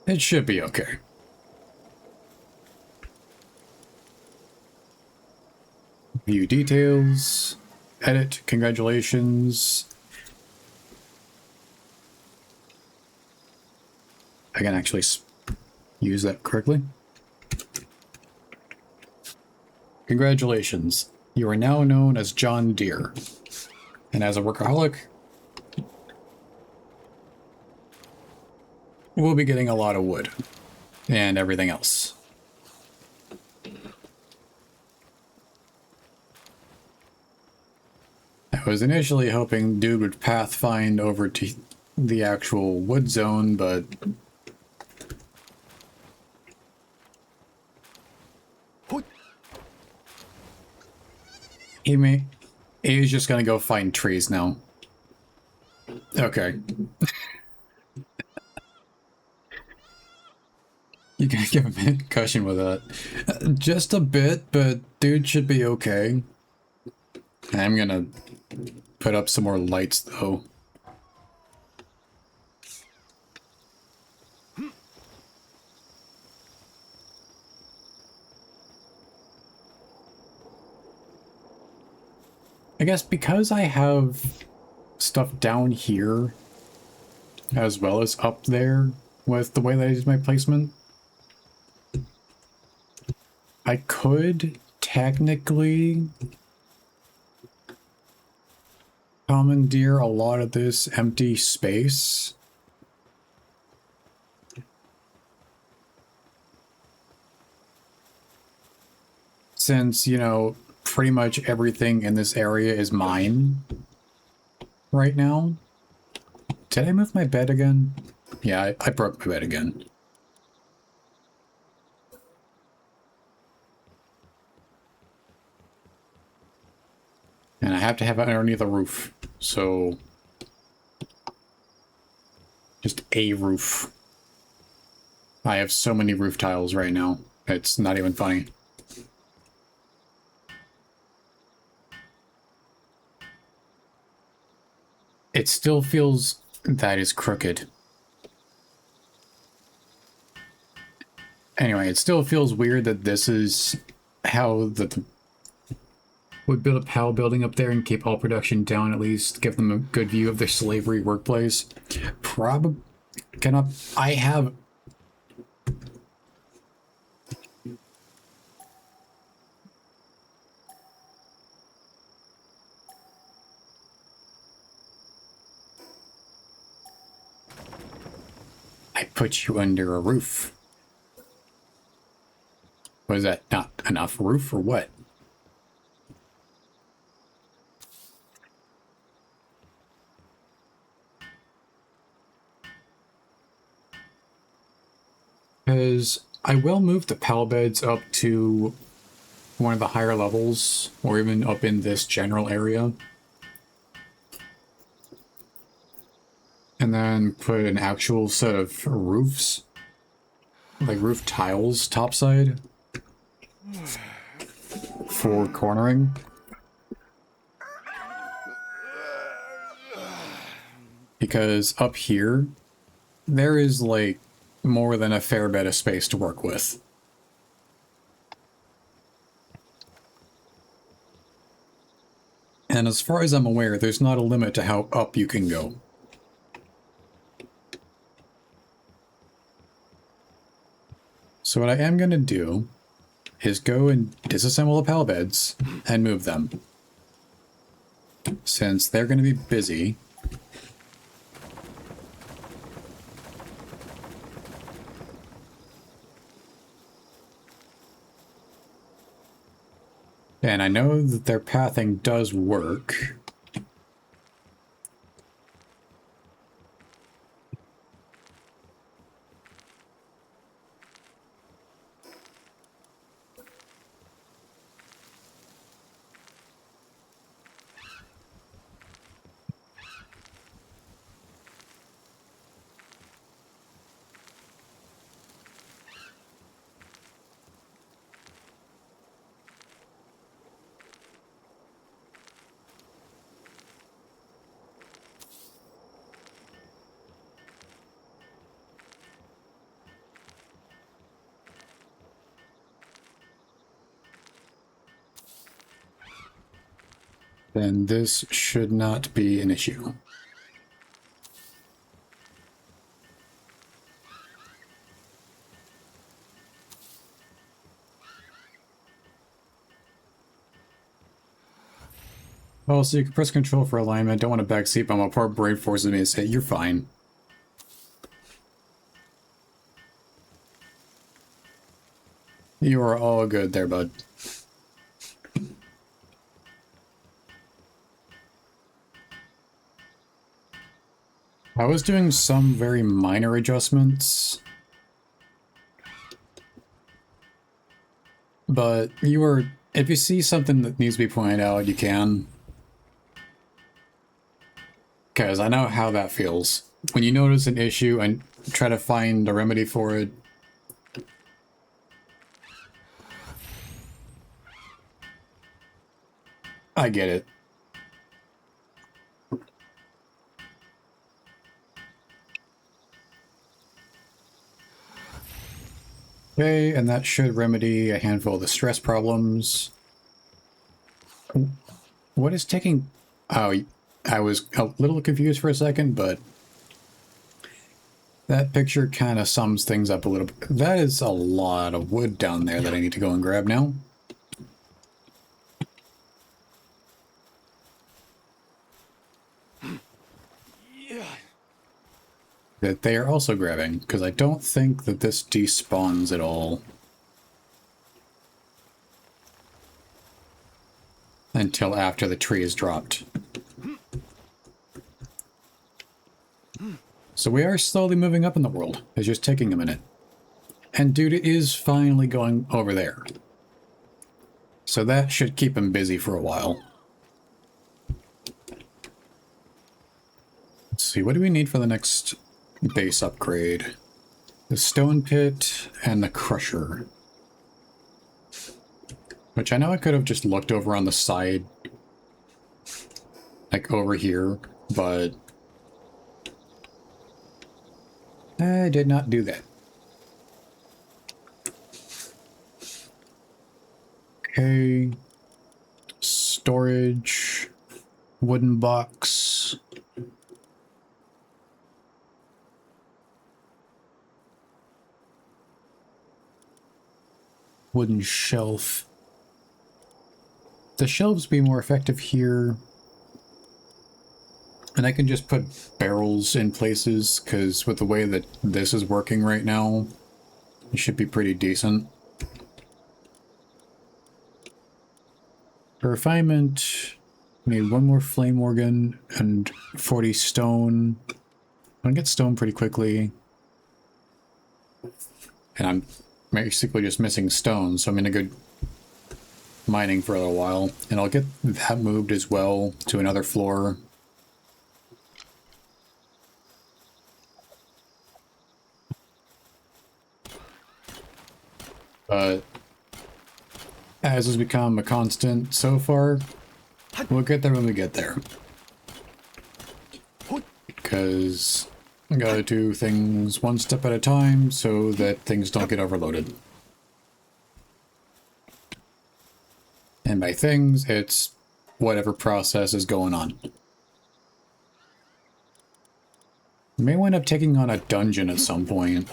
it should be okay. View details. Edit. Congratulations. I can actually use that correctly. Congratulations. You are now known as John Deere. And as a workaholic, we'll be getting a lot of wood and everything else. I was initially hoping dude would pathfind over to the actual wood zone, but he's just gonna go find trees now. Okay. You can give him a concussion with that. Just a bit, but dude should be okay. I'm gonna put up some more lights though. I guess because I have stuff down here as well as up there with the way that I did my placement, I could technically commandeer a lot of this empty space. Since, you know, pretty much everything in this area is mine right now. Did I move my bed again? Yeah, I broke my bed again. And I have to have it underneath the roof, so just a roof. I have so many roof tiles right now. It's not even funny. It still feels that is crooked. Anyway, it still feels weird that this is how would build a PAL building up there and keep all production down, at least give them a good view of their slavery workplace. I have... I put you under a roof. Was that not enough roof or what? Because I will move the PAL beds up to one of the higher levels, or even up in this general area. And then put an actual set of roofs, like roof tiles topside, for cornering. Because up here, there is like more than a fair bit of space to work with. And as far as I'm aware, there's not a limit to how up you can go. So what I am going to do is go and disassemble the PAL beds and move them. Since they're going to be busy. And I know that their pathing does work. then this should not be an issue. Oh, so you can press control for alignment. Don't want to backseat, but my poor brain forces me to say, you're fine. You are all good there, bud. I was doing some very minor adjustments, but if you see something that needs to be pointed out, you can. Because I know how that feels. When you notice an issue and try to find a remedy for it. I get it. Okay, and that should remedy a handful of the stress problems. What is taking... Oh, I was a little confused for a second, but that picture kind of sums things up a little bit. That is a lot of wood down there that I need to go and grab now. That they are also grabbing, because I don't think that this despawns at all until after the tree is dropped. So we are slowly moving up in the world. It's just taking a minute. And dude is finally going over there. So that should keep him busy for a while. Let's see, what do we need for the next base upgrade? The stone pit and the crusher. Which I know I could have just looked over on the side, like over here, but I did not do that. Okay. Storage. Wooden box. Wooden shelf. The shelves be more effective here. And I can just put barrels in places, because with the way that this is working right now, it should be pretty decent. For refinement, we need one more flame organ and 40 stone. I'm gonna get stone pretty quickly. And I'm basically just missing stone, so I'm gonna go mining for a little while. And I'll get that moved as well to another floor. But as has become a constant so far, we'll get there when we get there. Because I gotta do things one step at a time so that things don't get overloaded. And by things, it's whatever process is going on. May wind up taking on a dungeon at some point.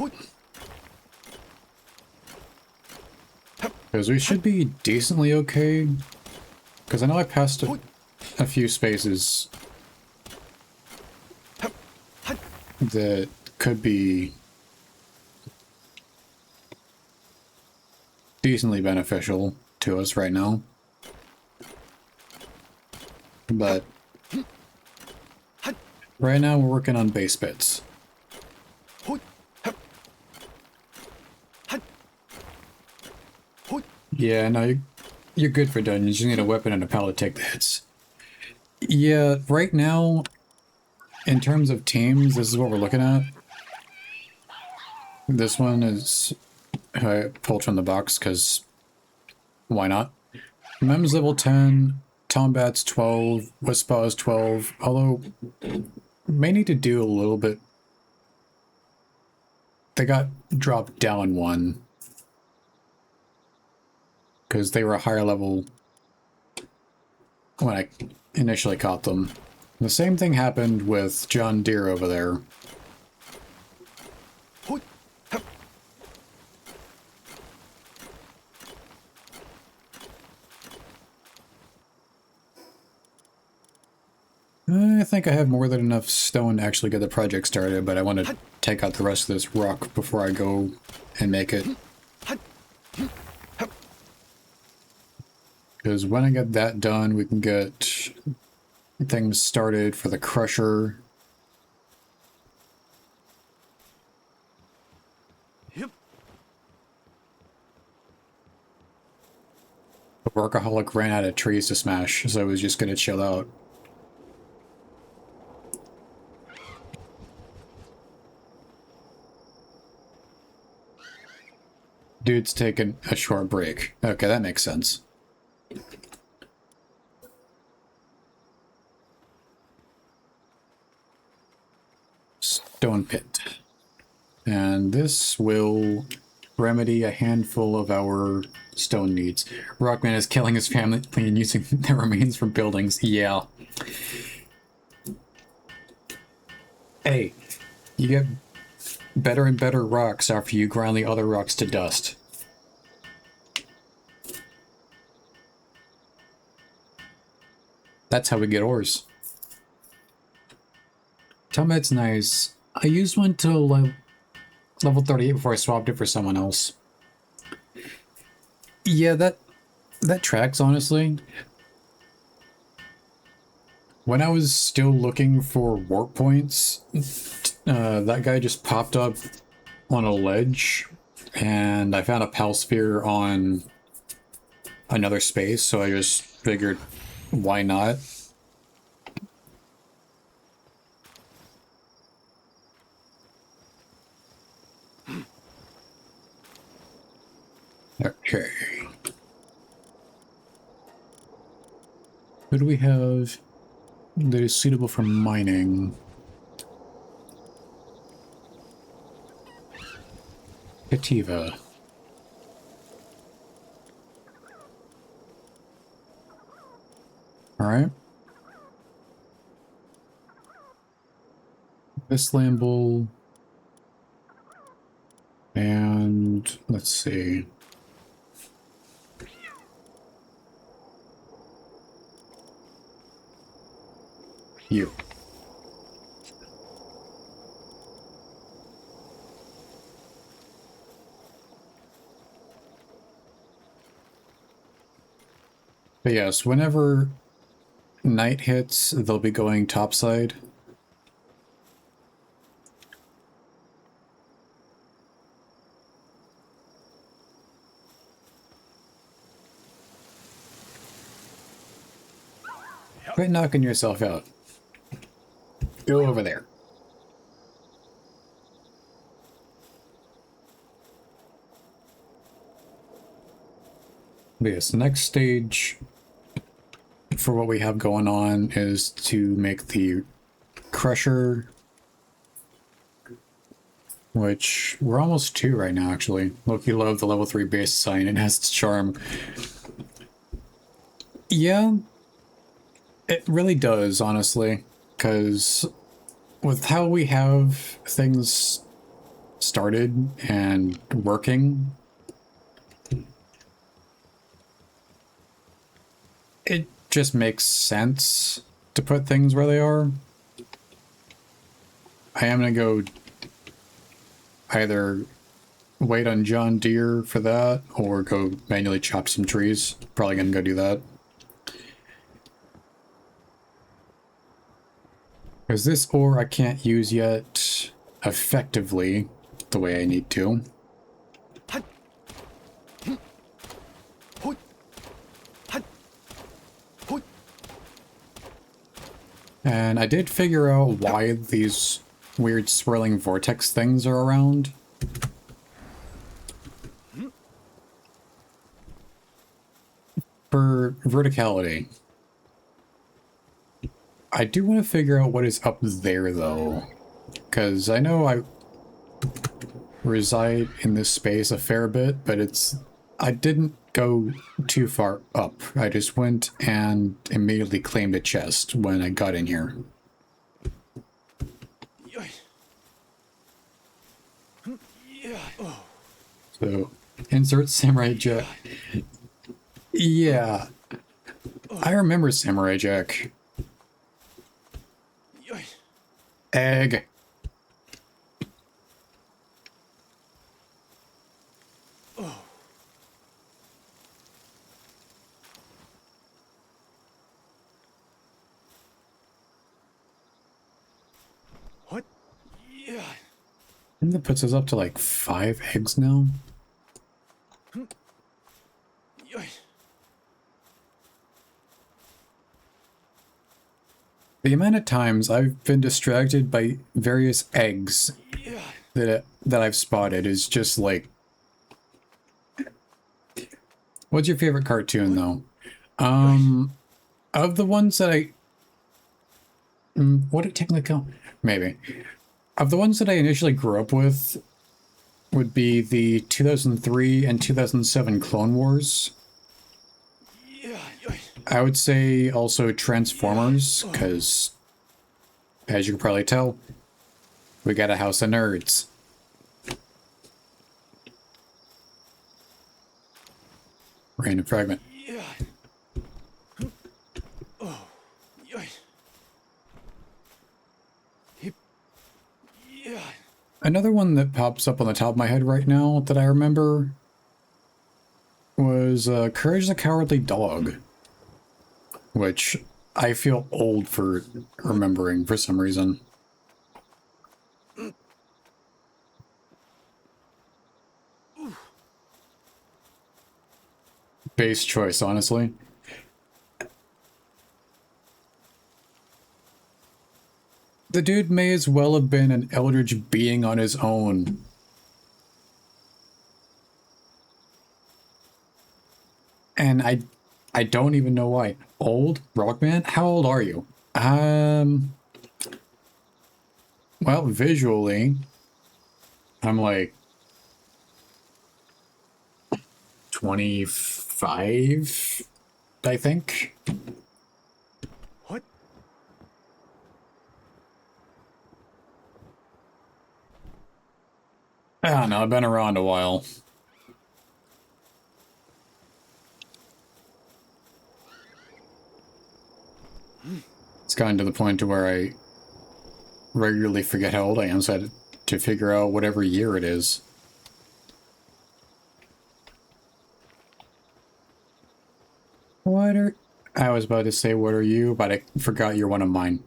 Because we should be decently okay. Because I know I passed a few spaces that could be decently beneficial to us right now. But right now we're working on base bits. Yeah, no, you're good for dungeons. You need a weapon and a pallet to take the hits. Yeah, right now, in terms of teams, this is what we're looking at. This one is I pulled from the box, because why not? Mem's level 10, Tombat's 12, Wispa's 12, although may need to do a little bit. They got dropped down one. Because they were a higher level when I initially caught them. The same thing happened with John Deere over there. I think I have more than enough stone to actually get the project started, but I want to take out the rest of this rock before I go and make it. Because when I get that done, we can get things started for the crusher. Yep. The workaholic ran out of trees to smash, so I was just going to chill out. Dude's taking a short break. Okay, that makes sense. Stone pit. And this will remedy a handful of our stone needs. Rockman is killing his family and using the remains from buildings. Yeah. Hey, you get better and better rocks after you grind the other rocks to dust. That's how we get ores. Timeout's nice. I used one till level 38 before I swapped it for someone else. Yeah, that tracks, honestly. When I was still looking for warp points, that guy just popped up on a ledge, and I found a pal sphere on another space, so I just figured, why not? Okay. What do we have that is suitable for mining? Sativa. Alright. This lamble. And let's see. You. But yes, whenever night hits, they'll be going topside. Quit knocking yourself out. Go over there. But yes, next stage for what we have going on is to make the crusher, which we're almost to right now, actually. Loki loved the level 3 base design. It has its charm. Yeah, it really does, honestly, because with how we have things started and working, it just makes sense to put things where they are. I am going to go either wait on John Deere for that or go manually chop some trees. Probably going to go do that. Because this ore I can't use yet effectively the way I need to. And I did figure out why these weird swirling vortex things are around. For verticality. I do want to figure out what is up there, though. Because I know I reside in this space a fair bit, but I didn't go too far up. I just went and immediately claimed a chest when I got in here. So, insert Samurai Jack. Yeah, I remember Samurai Jack. Egg. What? Yeah. And that puts us up to like 5 eggs now. The amount of times I've been distracted by various eggs that I've spotted is just like... What's your favorite cartoon, though? Of the ones that I... What it technically count? Maybe. Of the ones that I initially grew up with would be the 2003 and 2007 Clone Wars. I would say also Transformers, because, as you can probably tell, we got a house of nerds. Random fragment. Another one that pops up on the top of my head right now that I remember was Courage the Cowardly Dog, which I feel old for remembering for some reason. Base choice, honestly. The dude may as well have been an eldritch being on his own. And I don't even know why. Old? Rockman? How old are you? Well, visually, I'm like 25, I think. What? I don't know, I've been around a while. It's gotten to the point to where I regularly forget how old I am, so I had to figure out whatever year it is. I was about to say, what are you? But I forgot you're one of mine.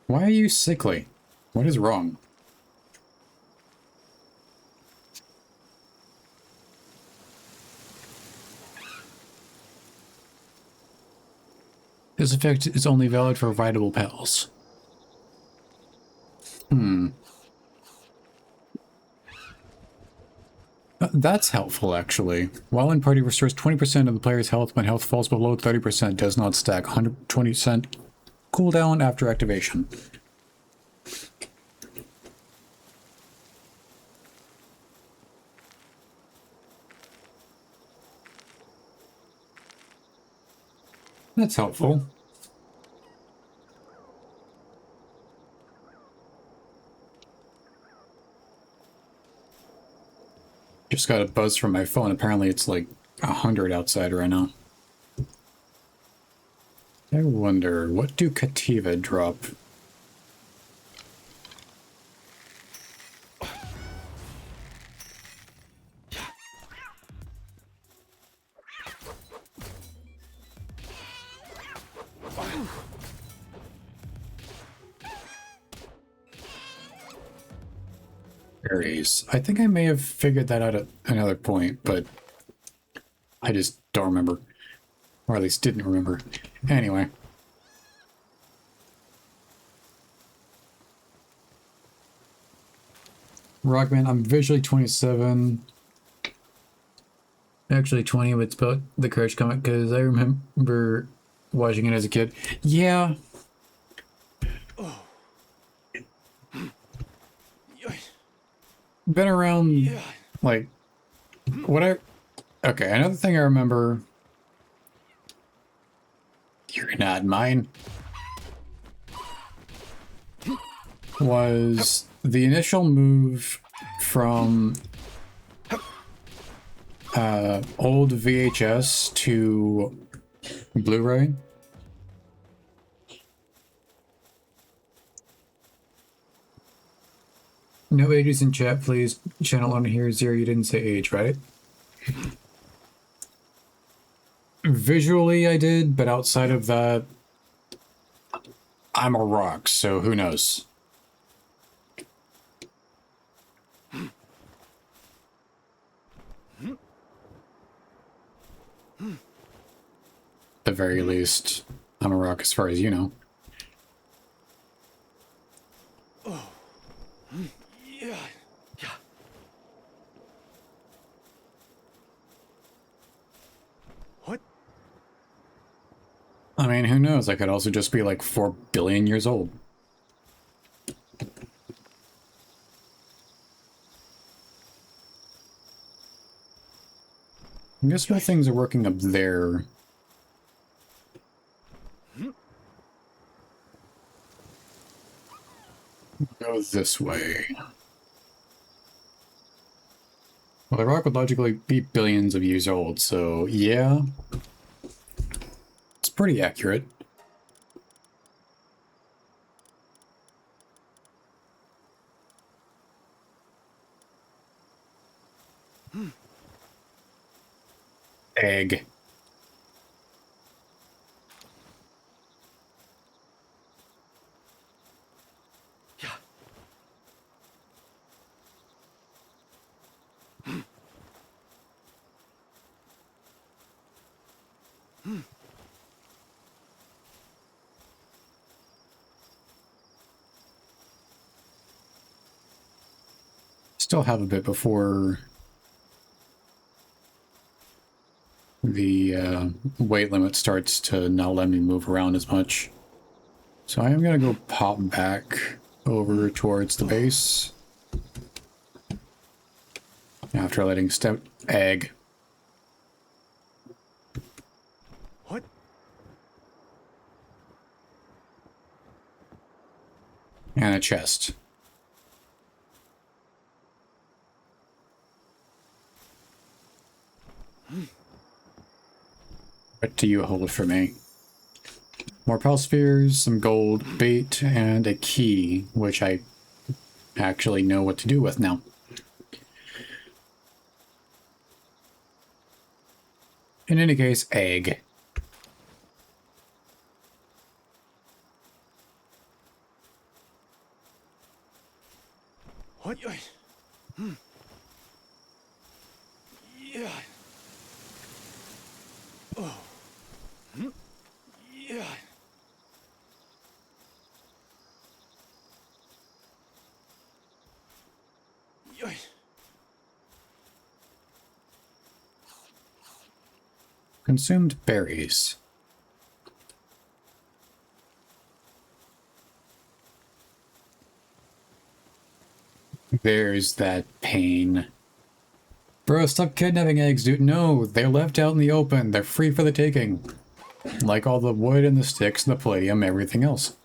Why are you sickly? What is wrong? This effect is only valid for viable pals. That's helpful, actually. While in party restores 20% of the player's health when health falls below 30%, does not stack. 120% cooldown after activation. That's helpful. Just got a buzz from my phone. Apparently it's like 100 outside right now. I wonder, what do Kativa drop? Berries. I think I may have figured that out at another point, but I just don't remember. Or at least didn't remember. Anyway. Rockman, I'm visually 27. Actually 20, but it's about the Courage comic, because I remember watching it as a kid. Yeah. Been around, like, Okay, another thing I remember. You're not mine. Was the initial move from old VHS to Blu-ray. No ages in chat, please. Channel on here, Zero, you didn't say age, right? Visually, I did, but outside of that, I'm a rock, so who knows? At the very least, I'm a rock as far as you know. Yeah. Yeah. What? I mean, who knows? I could also just be like 4 billion years old. I guess my things are working up there. Go this way. Well, the rock would logically be billions of years old, so yeah. It's pretty accurate. Egg. Yeah. Still have a bit before the weight limit starts to not let me move around as much. So I am going to go pop back over towards the base. After letting step egg. What? And a chest. What do you hold for me? More pal spheres, some gold bait, and a key, which I actually know what to do with now. In any case, egg. What? Yeah. Oh. Yeah. Yeah. Consumed berries. There's that pain. Bro, stop kidnapping eggs, dude. No, they're left out in the open. They're free for the taking. Like all the wood and the sticks and the palladium, everything else.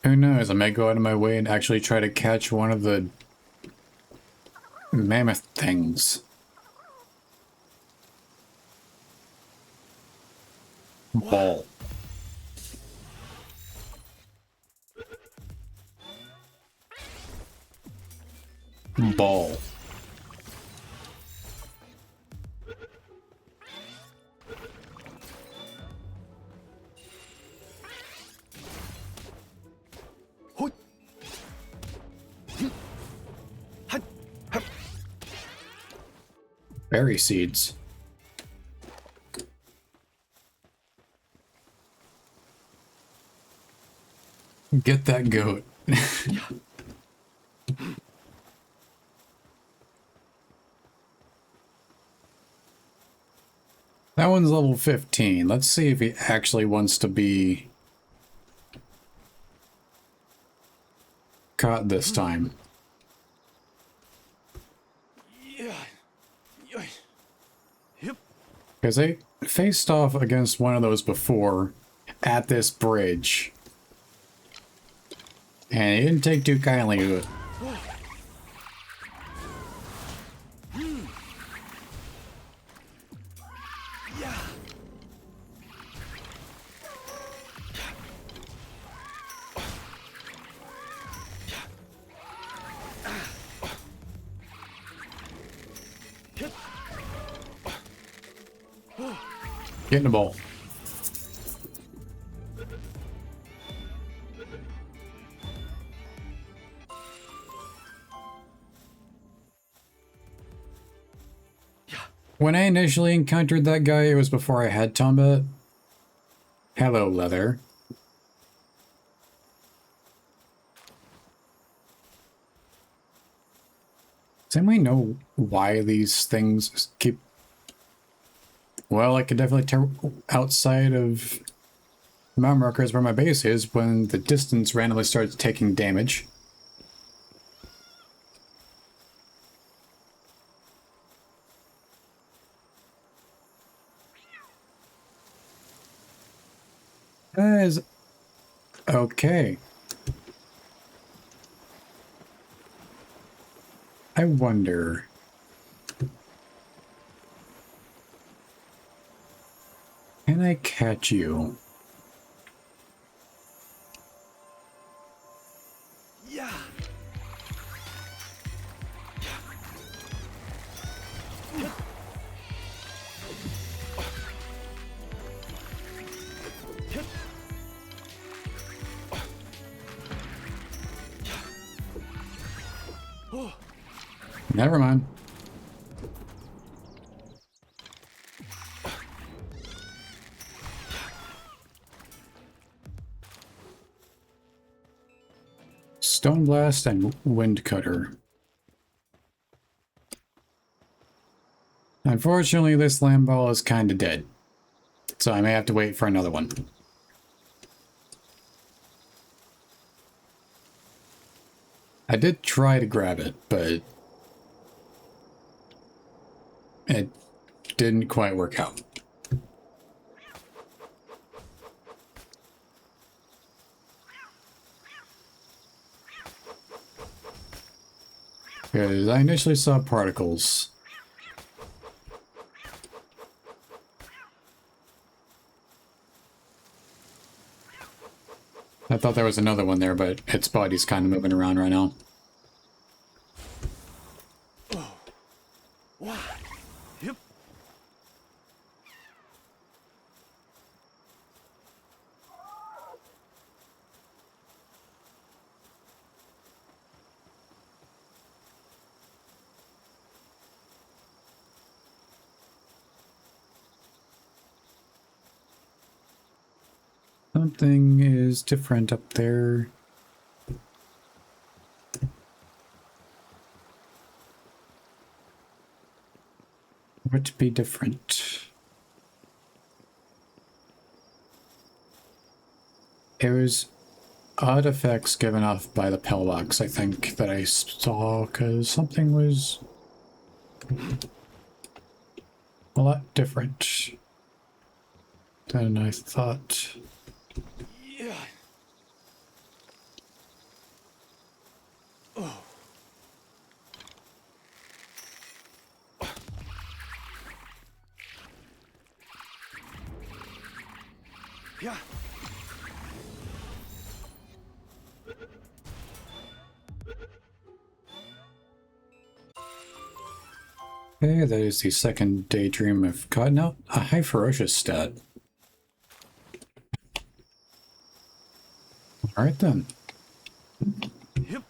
Who knows? I might go out of my way and actually try to catch one of the mammoth things. Ball. Ball. Berry seeds. Get that goat. That one's level 15. Let's see if he actually wants to be caught this time. Yeah. Yeah. Yep. Because I faced off against one of those before at this bridge. And he didn't take too kindly to it. Yeah. Get in the ball. When I initially encountered that guy, it was before I had Tombat. Hello, Leather. Does anyone know why these things keep... Well, I could definitely tell outside of map markers where my base is when the distance randomly starts taking damage. That is... okay. I wonder... Can I catch you? Yeah. Never mind. Stone Blast and Wind Cutter. Unfortunately, this land ball is kind of dead, so I may have to wait for another one. I did try to grab it, but it didn't quite work out. Because I initially saw particles. I thought there was another one there, but its body's kind of moving around right now. Wow. Yep. Something is different up there. What be different? It was odd effects given off by the pillbox, I think, that I saw, because something was a lot different than I thought. Yeah. Oh. Yeah. Okay, that is the second daydream I've gotten out. A high ferocious stat. Alright then. Yep.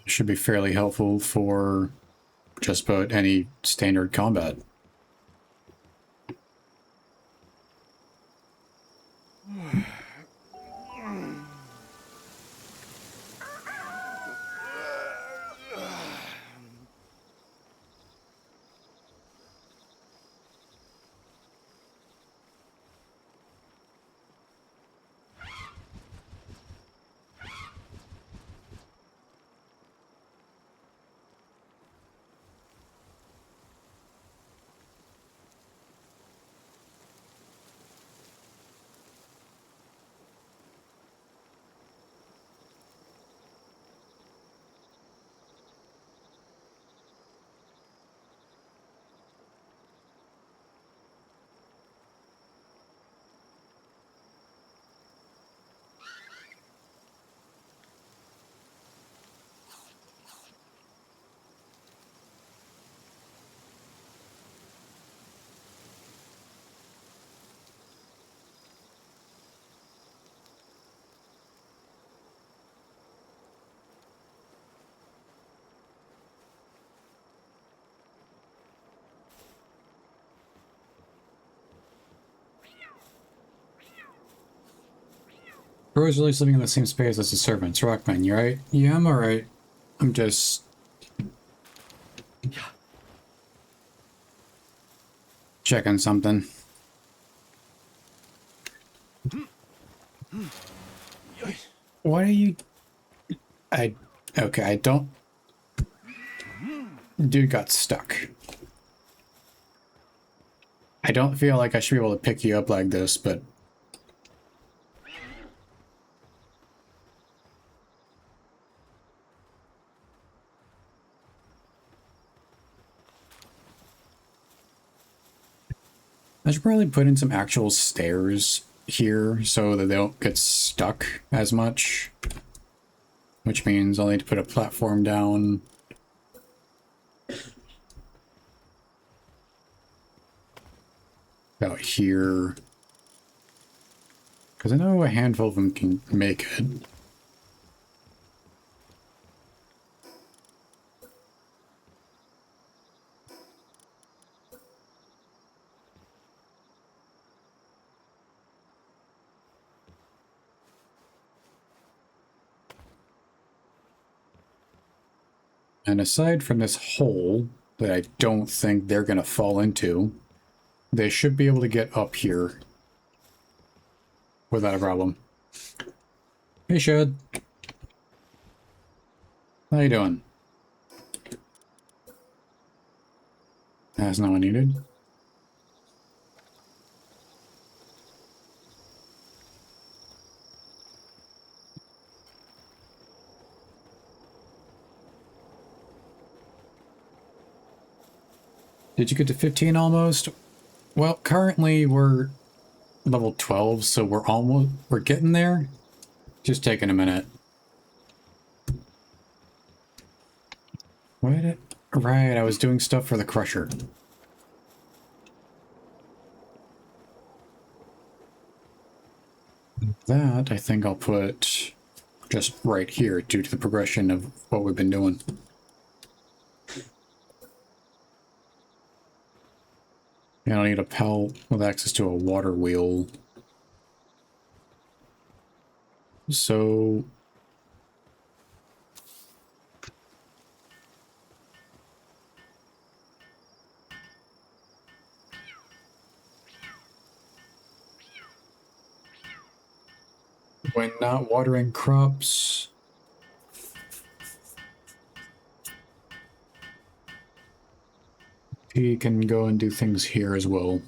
Should be fairly helpful for just about any standard combat. Bro's really living in the same space as the servants. Rockman, you right? Yeah, I'm alright. I'm just checking something. What are you... Okay, I don't... Dude got stuck. I don't feel like I should be able to pick you up like this, but... I should probably put in some actual stairs here so that they don't get stuck as much. Which means I'll need to put a platform down. Out here. Because I know a handful of them can make it. And aside from this hole that I don't think they're going to fall into, they should be able to get up here without a problem. Hey, Shad. How you doing? That's not what needed. Did you get to 15 almost? Well, currently we're level 12, so we're getting there. Just taking a minute. What? Right, I was doing stuff for the crusher. That I think I'll put just right here due to the progression of what we've been doing. Yeah, I'll need a pal with access to a water wheel. So... when not watering crops... he can go and do things here as well.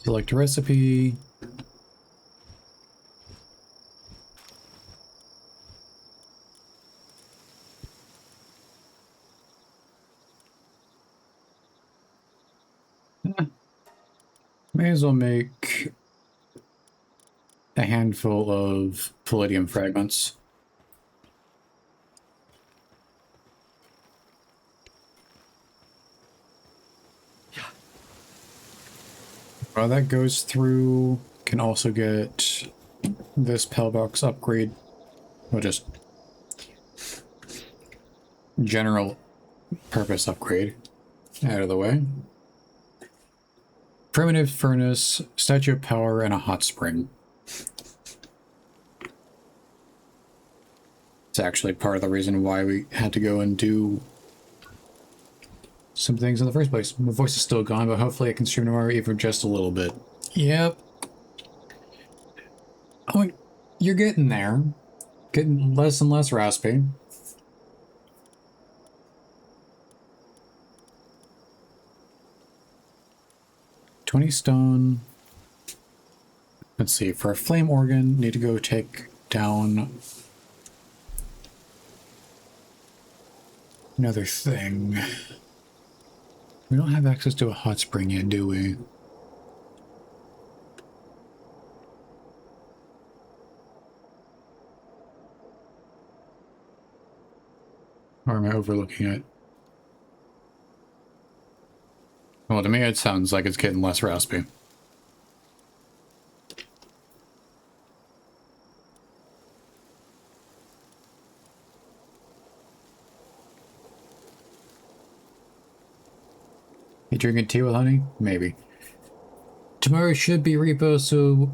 Select a recipe. May as well make a handful of palladium fragments. While that goes through, can also get this pillbox upgrade. Well, just general purpose upgrade out of the way. Primitive furnace, statue of power, and a hot spring. It's actually part of the reason why we had to go and do some things in the first place. My voice is still gone, but hopefully I can stream tomorrow even just a little bit. Yep. Oh, you're getting there. Getting less and less raspy. $20 stone. Let's see, for a flame organ, need to go take down another thing. We don't have access to a hot spring yet, do we? Or am I overlooking it? Well, to me it sounds like it's getting less raspy. You drinking tea with honey? Maybe. Tomorrow should be repo, so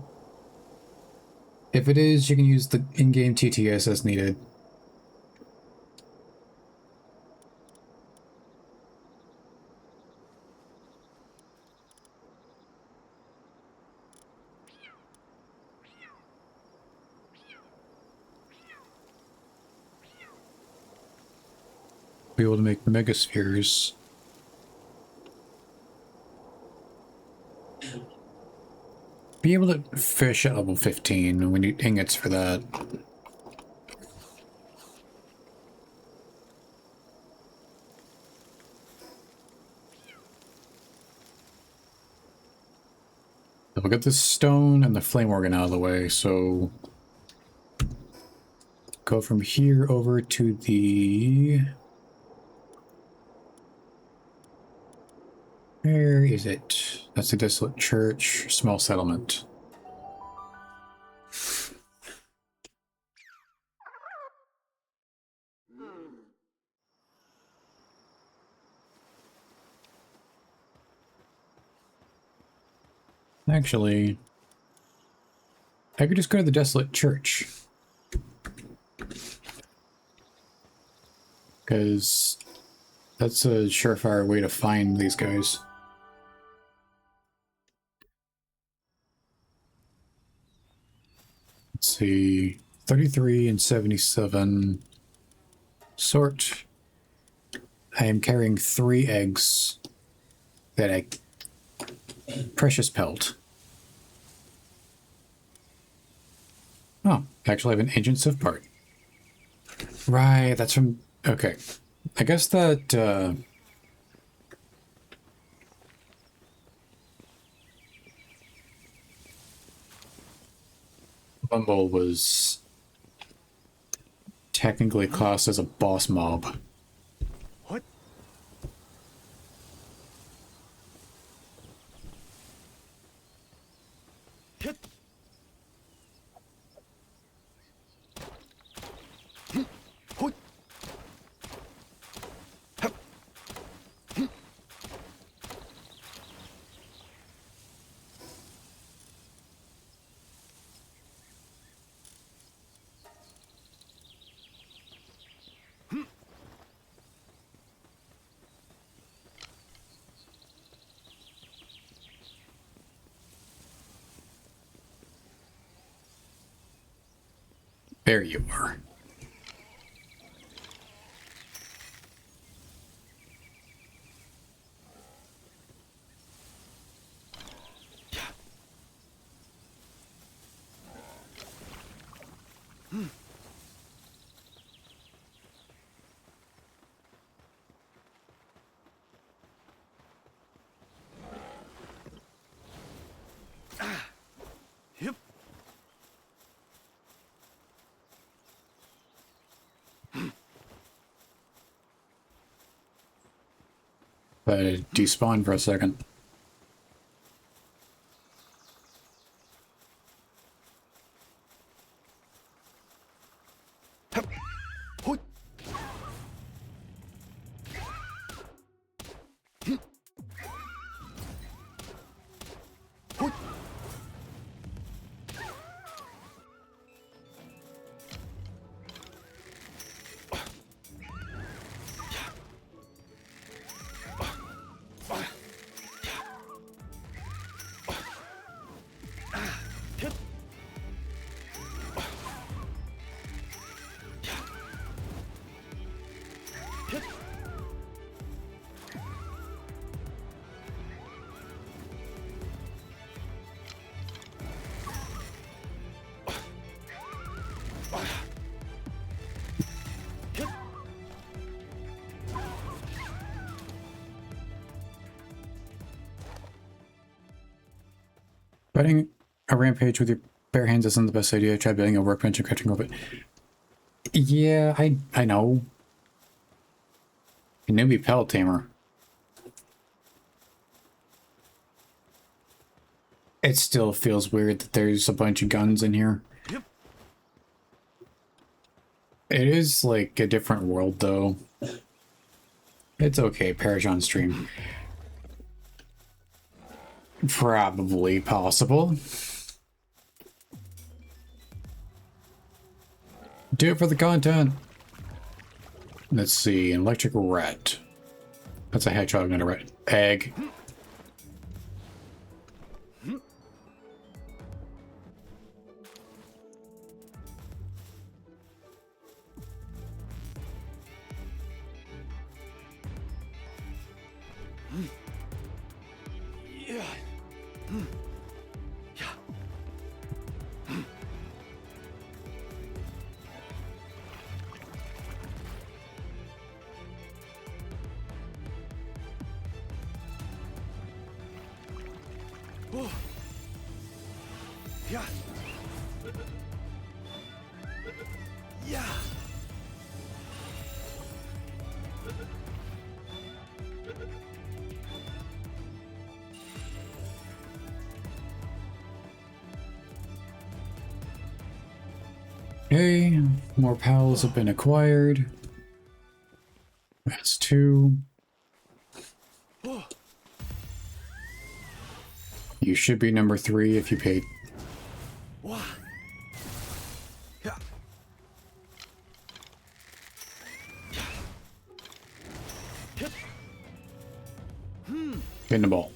if it is, you can use the in-game TTS as needed. Be able to make megaspheres. Be able to fish at level 15. We need ingots for that. So we'll get the stone and the flame organ out of the way, so go from here over to the... Where is it? That's the desolate church, small settlement. Actually, I could just go to the desolate church. Because that's a surefire way to find these guys. Let's see, 33 and 77. Sort. I am carrying 3 eggs that I... Precious pelt. Oh, actually I have an ancient sieve part. Right, that's from... Okay. I guess that, Bumble was technically classed as a boss mob. What? Hit. Hoi. Hup. There you are. Yep. Despawn for a second. Hup. Hoi. Hoi. Hit. Hit. Hit. Fighting a rampage with your bare hands isn't the best idea. Try building a workbench and catching over it. Yeah, I know. A newbie pellet tamer. It still feels weird that there's a bunch of guns in here. Yep. It is like a different world, though. It's okay, Paragon stream. Probably possible. Do it for the content. Let's see, electric rat. That's a hedgehog, not a rat. Egg. Yeah. Yeah. Oh. Yeah. Yeah. Okay, more pals have been acquired. That's 2. Oh. You should be number 3 if you paid. Wow. Yeah. Yeah. In the ball.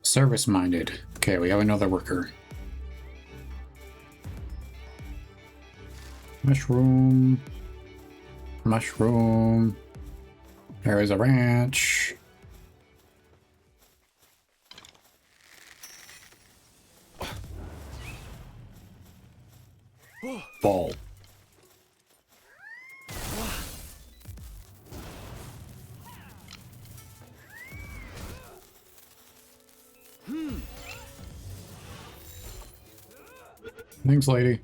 Service-minded. Okay, we have another worker. Mushroom. Mushroom. There is a ranch. Ball. Thanks, lady.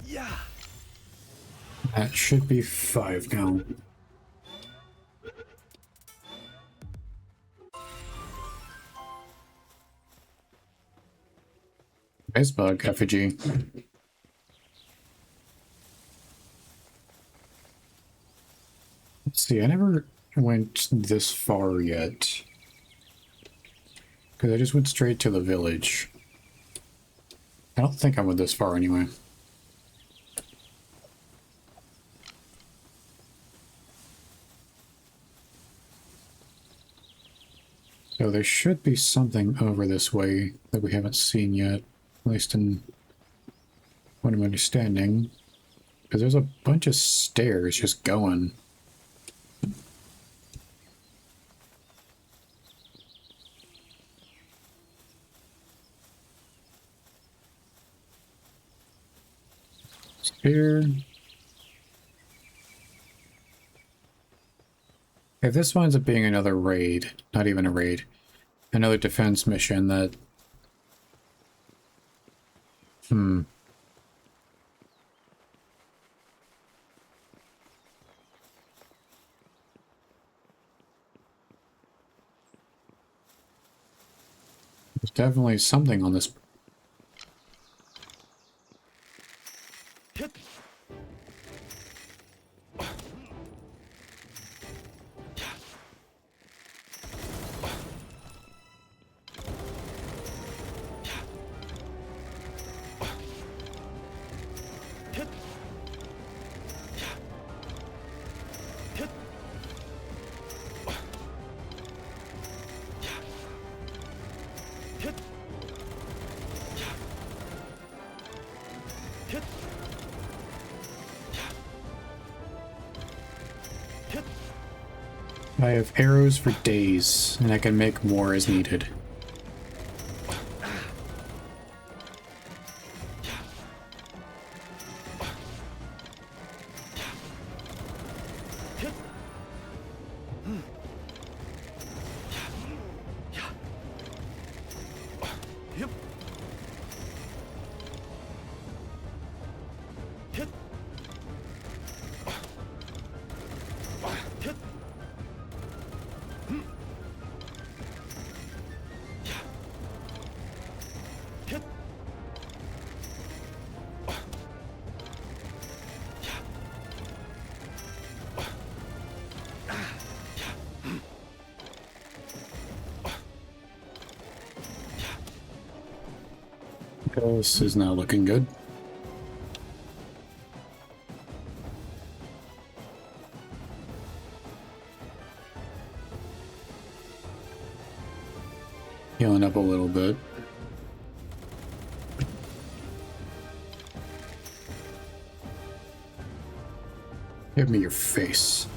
Yeah. That should be 5 now. Ice bug effigy. Let's see, I never went this far yet. Because I just went straight to the village. I don't think I went this far anyway. So there should be something over this way that we haven't seen yet, at least in what I'm understanding. Because there's a bunch of stairs just going. Here. If this winds up being another raid, not even a raid, another defense mission that... There's definitely something on this. Hit. I have arrows for days, and I can make more as needed. This is now looking good. Healing up a little bit. Give me your face.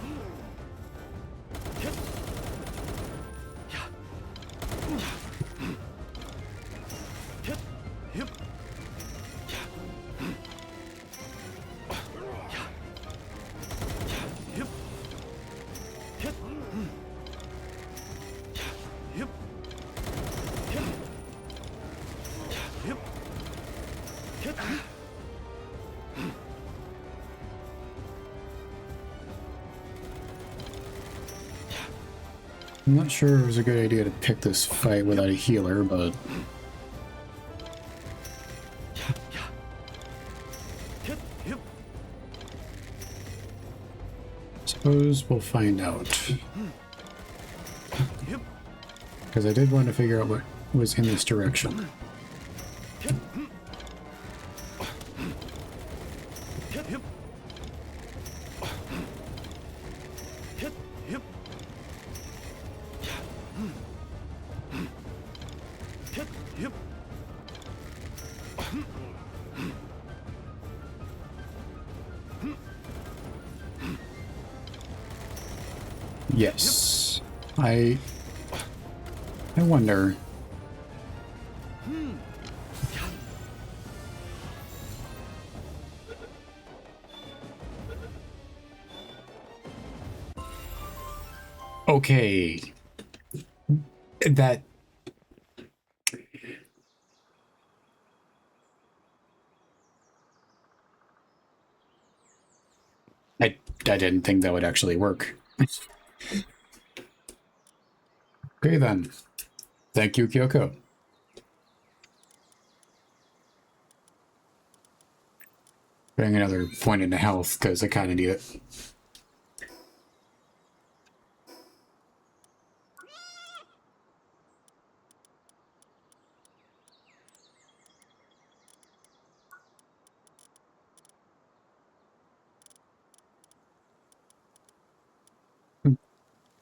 I'm not sure it was a good idea to pick this fight without a healer, but... suppose we'll find out. Because I did want to figure out what was in this direction. Yes. I wonder. Okay. That... I didn't think that would actually work. Okay then. Thank you, Kiyoko. Getting another point into health, because I kind of need it.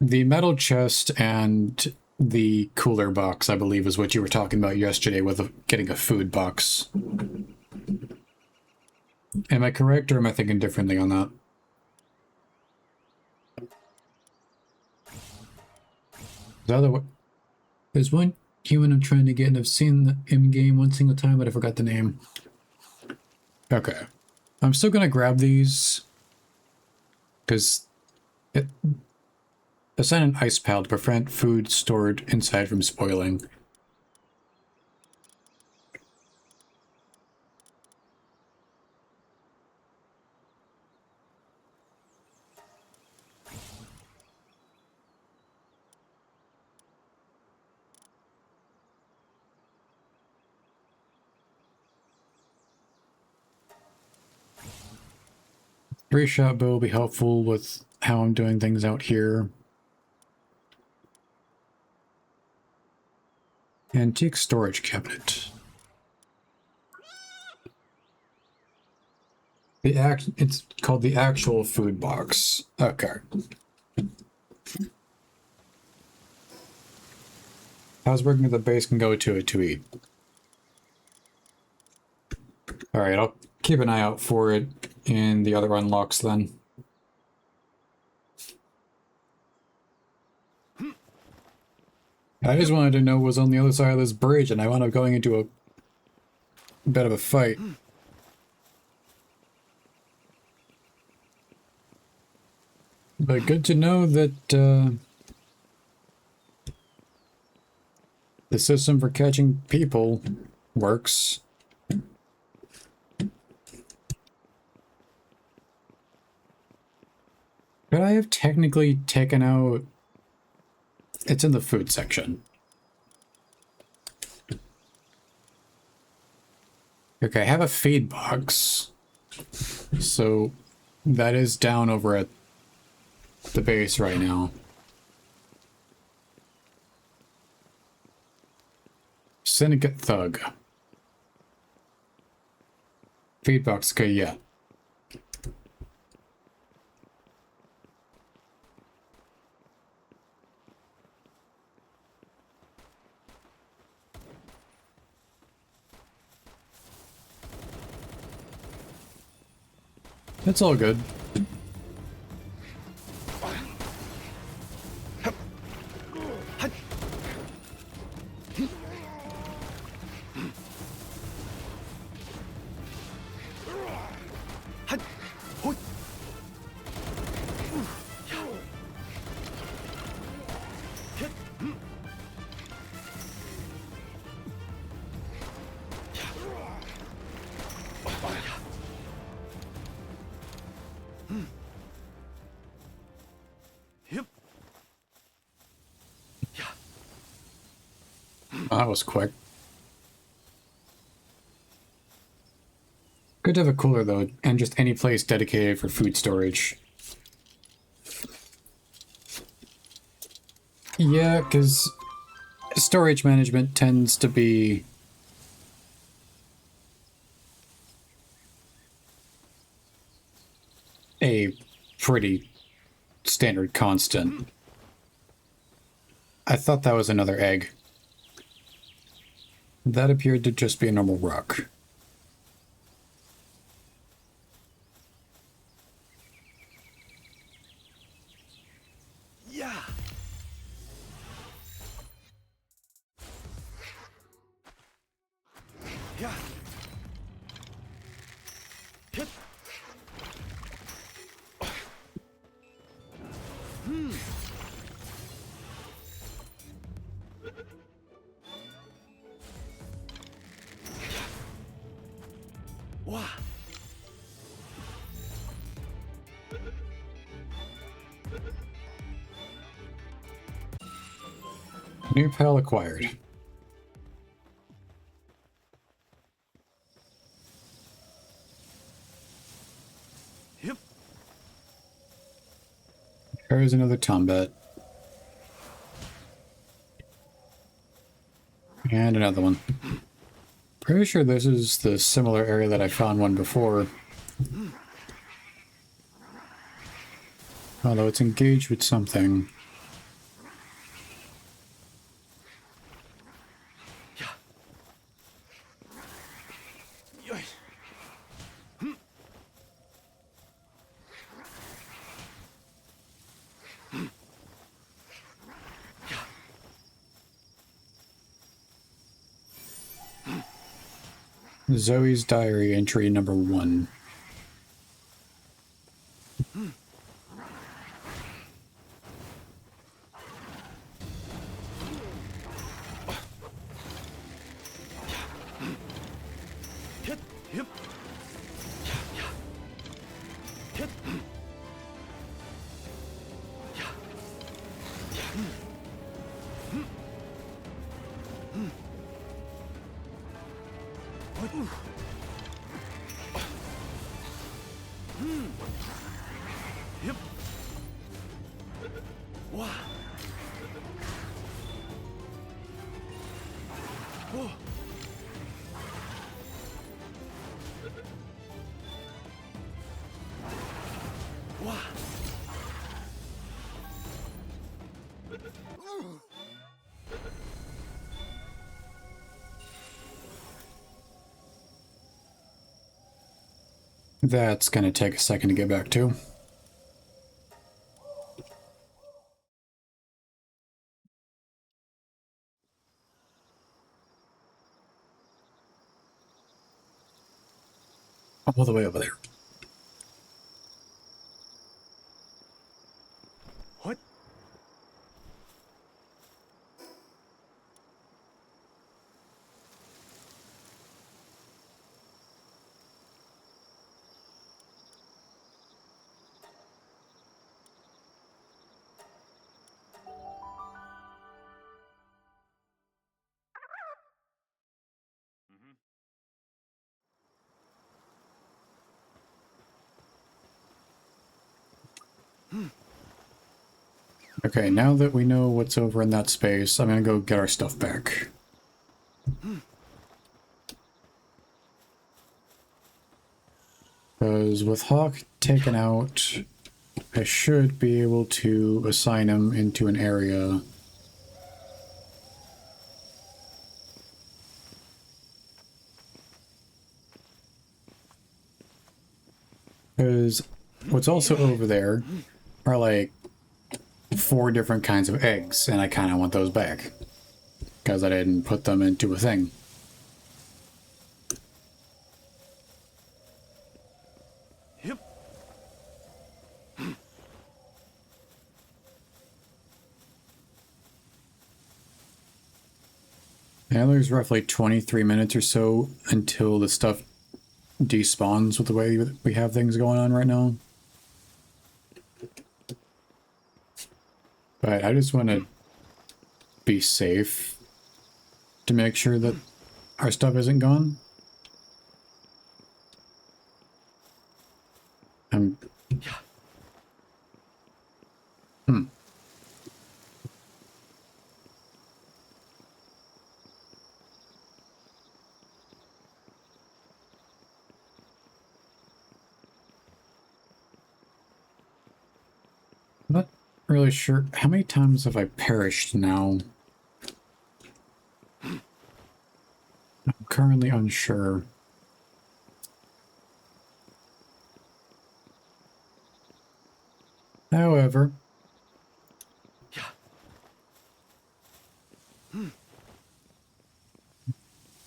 The metal chest and the cooler box, I believe, is what you were talking about yesterday with getting a food box. Am I correct, or am I thinking differently on that? There's one human I'm trying to get, and I've seen the in-game one single time, but I forgot the name. Okay. I'm still going to grab these, because assign an ice pal to prevent food stored inside from spoiling. Three-shot bow will be helpful with how I'm doing things out here. Antique storage cabinet. It's called the actual food box. Okay. How's working at the base can go to it to eat. Alright, I'll keep an eye out for it in the other unlocks then. I just wanted to know what was on the other side of this bridge, and I wound up going into a bit of a fight. But good to know that the system for catching people works. Could I have technically taken out... It's in the food section. Okay, I have a feed box. So that is down over at the base right now. Syndicate Thug. Feed box, okay, yeah. It's all good. Oh, that was quick. Good to have a cooler, though, and just any place dedicated for food storage. Yeah, because storage management tends to be a pretty standard constant. I thought that was another egg. That appeared to just be a normal rock. Yeah. Yeah. Hit. Wow. New pal acquired. Yep. There's another Tombat. And another one. Pretty sure this is the similar area that I found one before. Although it's engaged with something. Yeah. Yoy. Zoe's diary entry number 1. Hit. Yep. Yeah. Yeah. Hit. Yeah. Yeah. What? Yep. Wow. Whoa. Wow. That's gonna take a second to get back to. All the way over there. What? Okay, now that we know what's over in that space, I'm gonna go get our stuff back. Because with Hawk taken out, I should be able to assign him into an area. Because what's also over there are like 4 different kinds of eggs, and I kind of want those back. Because I didn't put them into a thing. Yep. Now there's roughly 23 minutes or so until the stuff despawns with the way we have things going on right now. But I just want to be safe to make sure that our stuff isn't gone. I'm not really sure. How many times have I perished now? I'm currently unsure. However,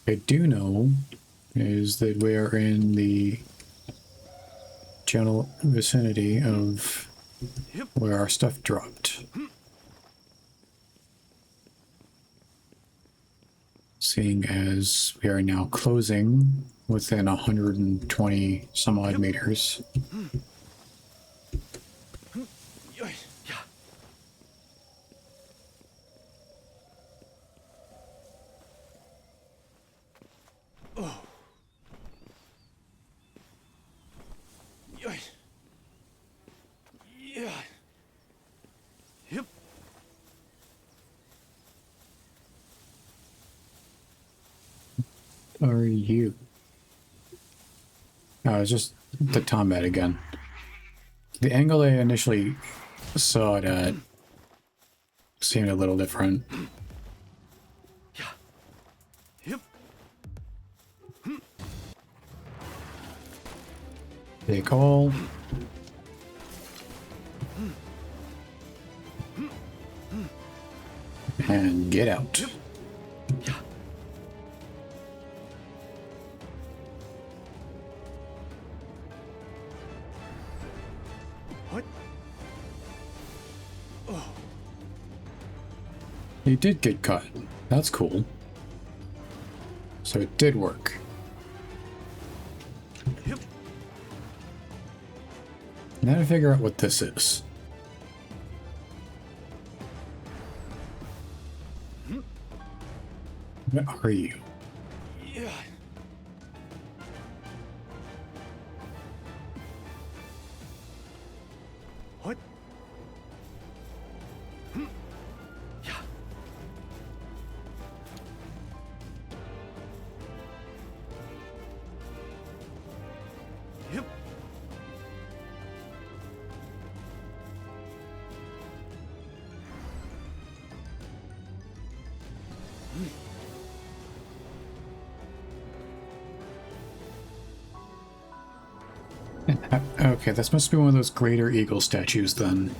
I do know is that we are in the general vicinity of where our stuff dropped. Seeing as we are now closing within 120 some odd meters. Yep. Are you? Oh, it's just the combat again. The angle I initially saw it at seemed a little different. Yep. Take all. And get out. What? Oh. You did get cut. That's cool. So it did work. Yep. Now to figure out what this is. What are you? Yeah. What? Yeah. Yep. Okay, this must be one of those greater eagle statues then.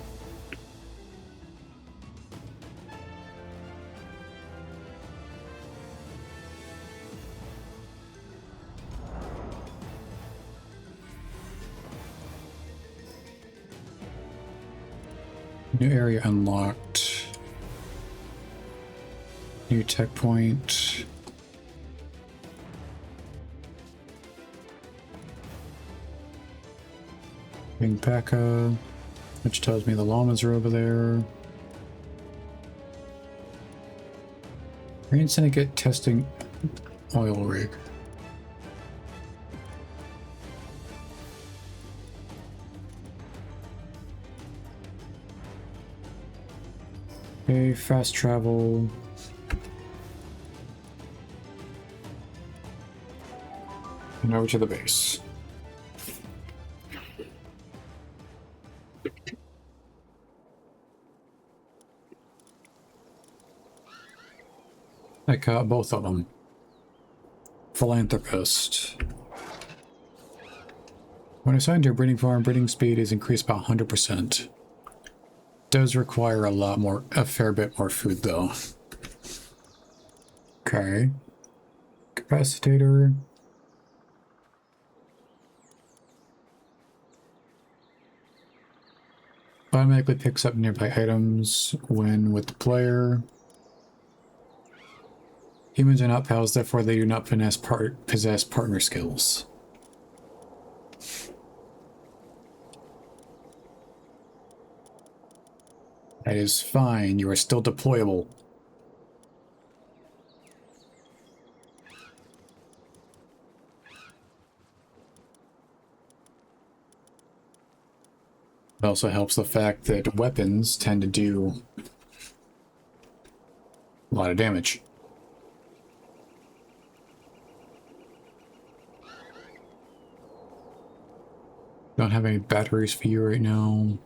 New area unlocked. New tech point. Bing Paka, which tells me the llamas are over there. Green Syndicate testing oil rig. Okay, fast travel. And over to the base. I caught both of them. Philanthropist. When assigned to a breeding farm, breeding speed is increased by 100%. Does require a fair bit more food though. Okay. Capacitator. Automatically picks up nearby items when with the player. Humans are not pals, therefore they do not possess partner skills. That is fine, you are still deployable. It also helps the fact that weapons tend to do a lot of damage. Don't have any batteries for you right now.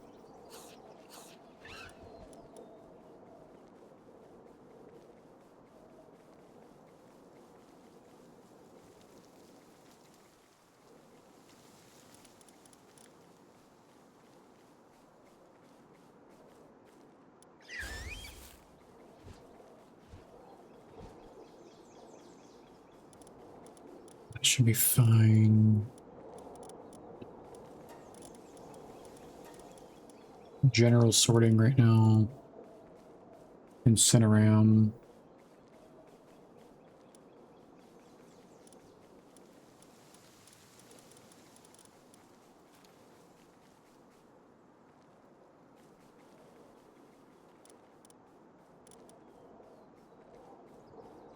That should be fine. General sorting right now. Incineram.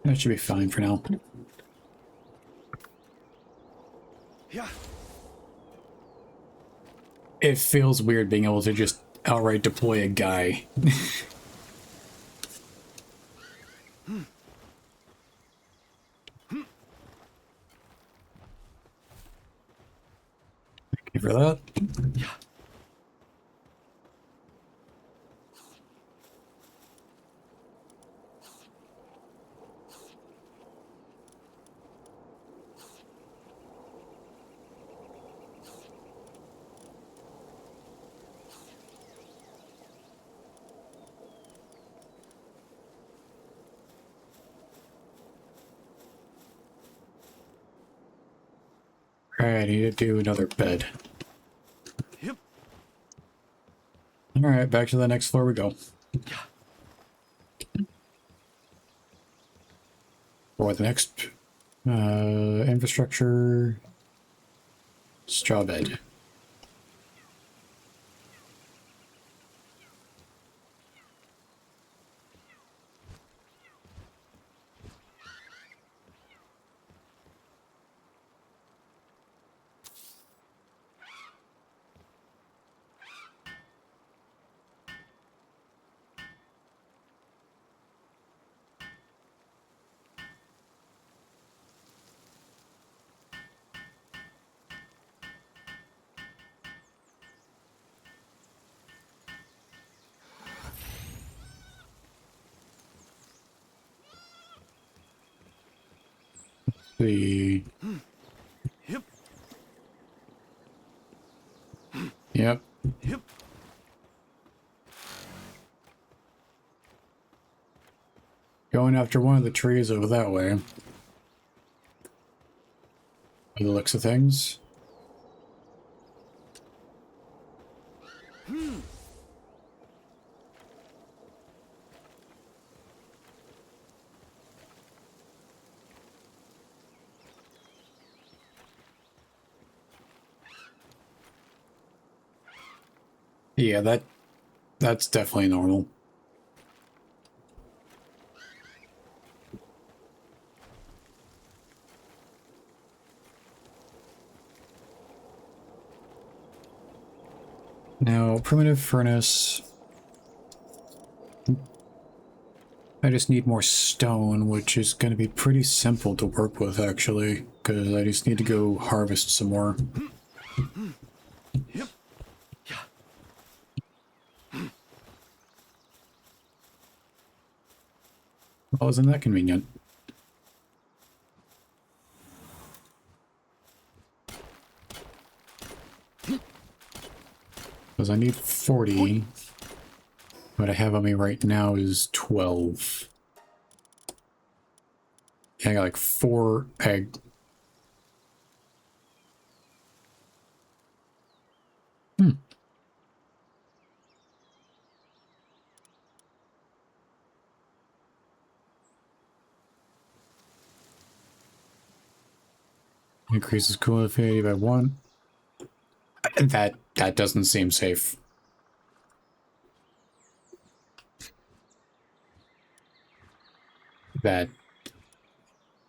That should be fine for now. Yeah. It feels weird being able to just outright deploy a guy. Thank you for that. Yeah. Alright, I need to do another bed. Yep. Alright, back to the next floor we go. Yeah. For the next infrastructure, straw bed. See. Yep. Yep. Yep. Going after one of the trees over that way. By the looks of things. Yeah, that's definitely normal. Now, primitive furnace. I just need more stone, which is going to be pretty simple to work with, actually, because I just need to go harvest some more. Yep. Yeah. Well, isn't that convenient? Because I need 40. What I have on me right now is 12. Yeah, I got like 4 egg. Increases cooling affinity by 1. That doesn't seem safe. That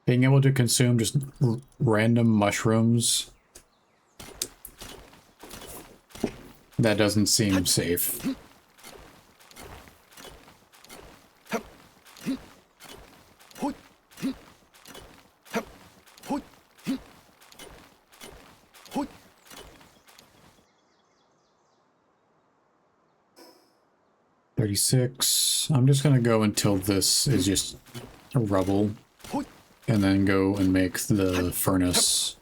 being able to consume just random mushrooms, that doesn't seem safe. Hoi. Hup. Hoi. Hoi. 36. I'm just gonna go until this is just rubble, Hoi. and then go and make the furnace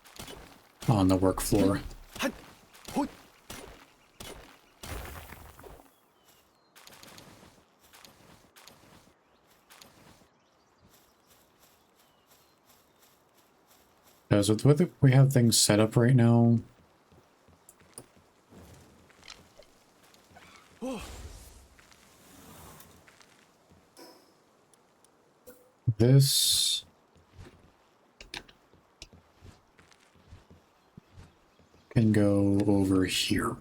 on the work floor. Hut. Hoi. Because with it, we have things set up right now. Oh. This can go over here.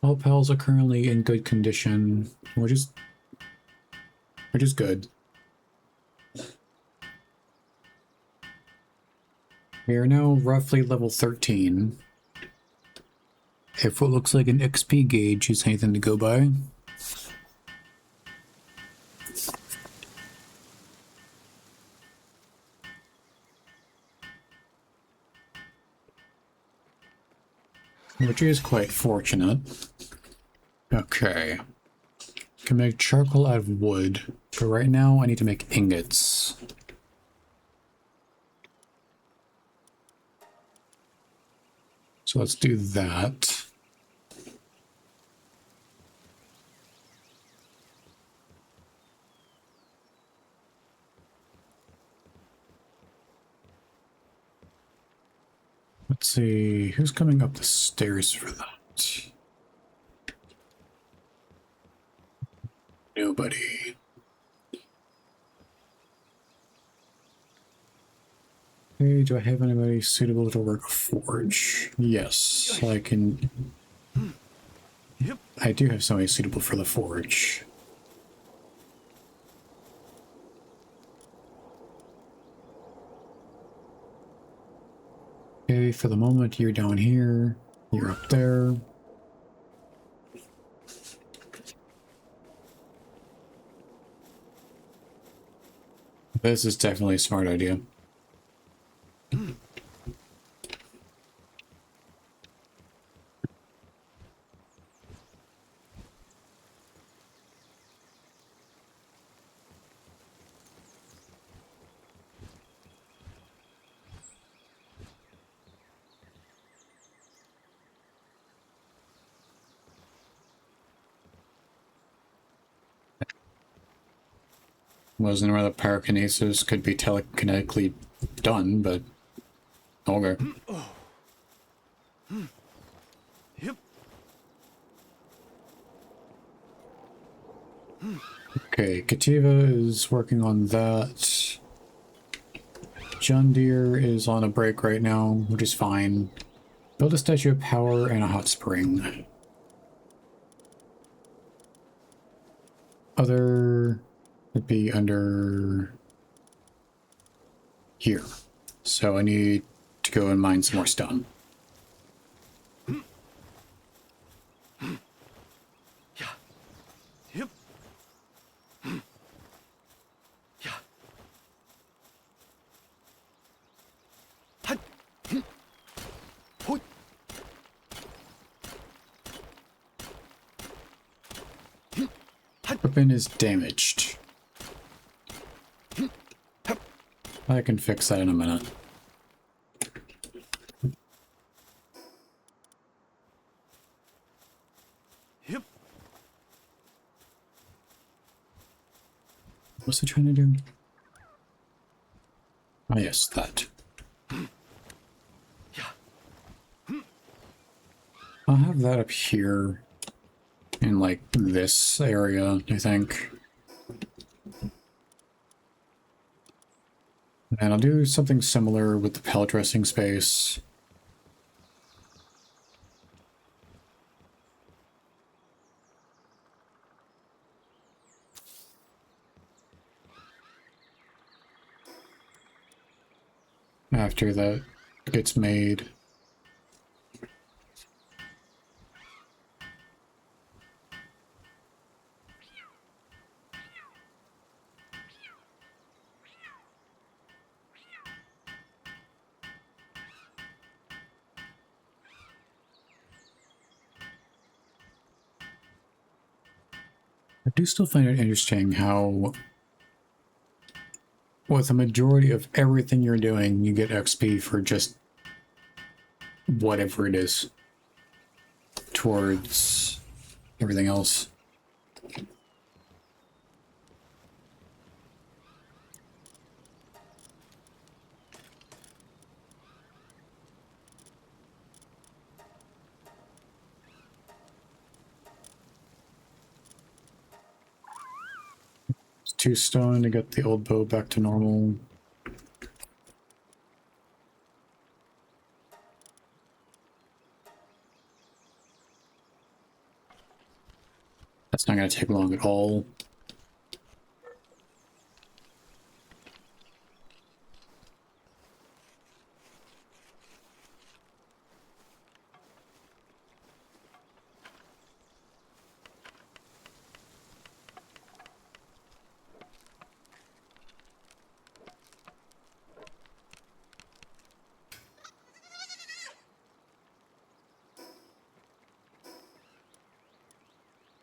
All pals are currently in good condition, which is good. We are now roughly level 13. If what looks like an XP gauge is anything to go by. Which is quite fortunate. Okay. Can make charcoal out of wood, but right now I need to make ingots. So let's do that. Let's see, who's coming up the stairs for that? Nobody. Hey, do I have anybody suitable to work a forge? Yes, I can. Yep. I do have somebody suitable for the forge. Okay, for the moment, you're down here. You're up there. This is definitely a smart idea. Wasn't where the pyrokinesis could be telekinetically done, but okay. Yep. Okay, Kativa is working on that. John Deere is on a break right now, which is fine. Build a statue of power and a hot spring. Other would be under here. So I need to go and mine some more stone. Yeah. Yep. Yeah. Hut. Hoi. Weapon is damaged. I can fix that in a minute. Yep. What's it trying to do? Ah, yes, that. Yeah. I'll have that up here in like this area, I think. And I'll do something similar with the pellet dressing space. After that gets made. I do still find it interesting how with the majority of everything you're doing, you get XP for just whatever it is towards everything else. It's 2 stone to get the old bow back to normal. That's not going to take long at all.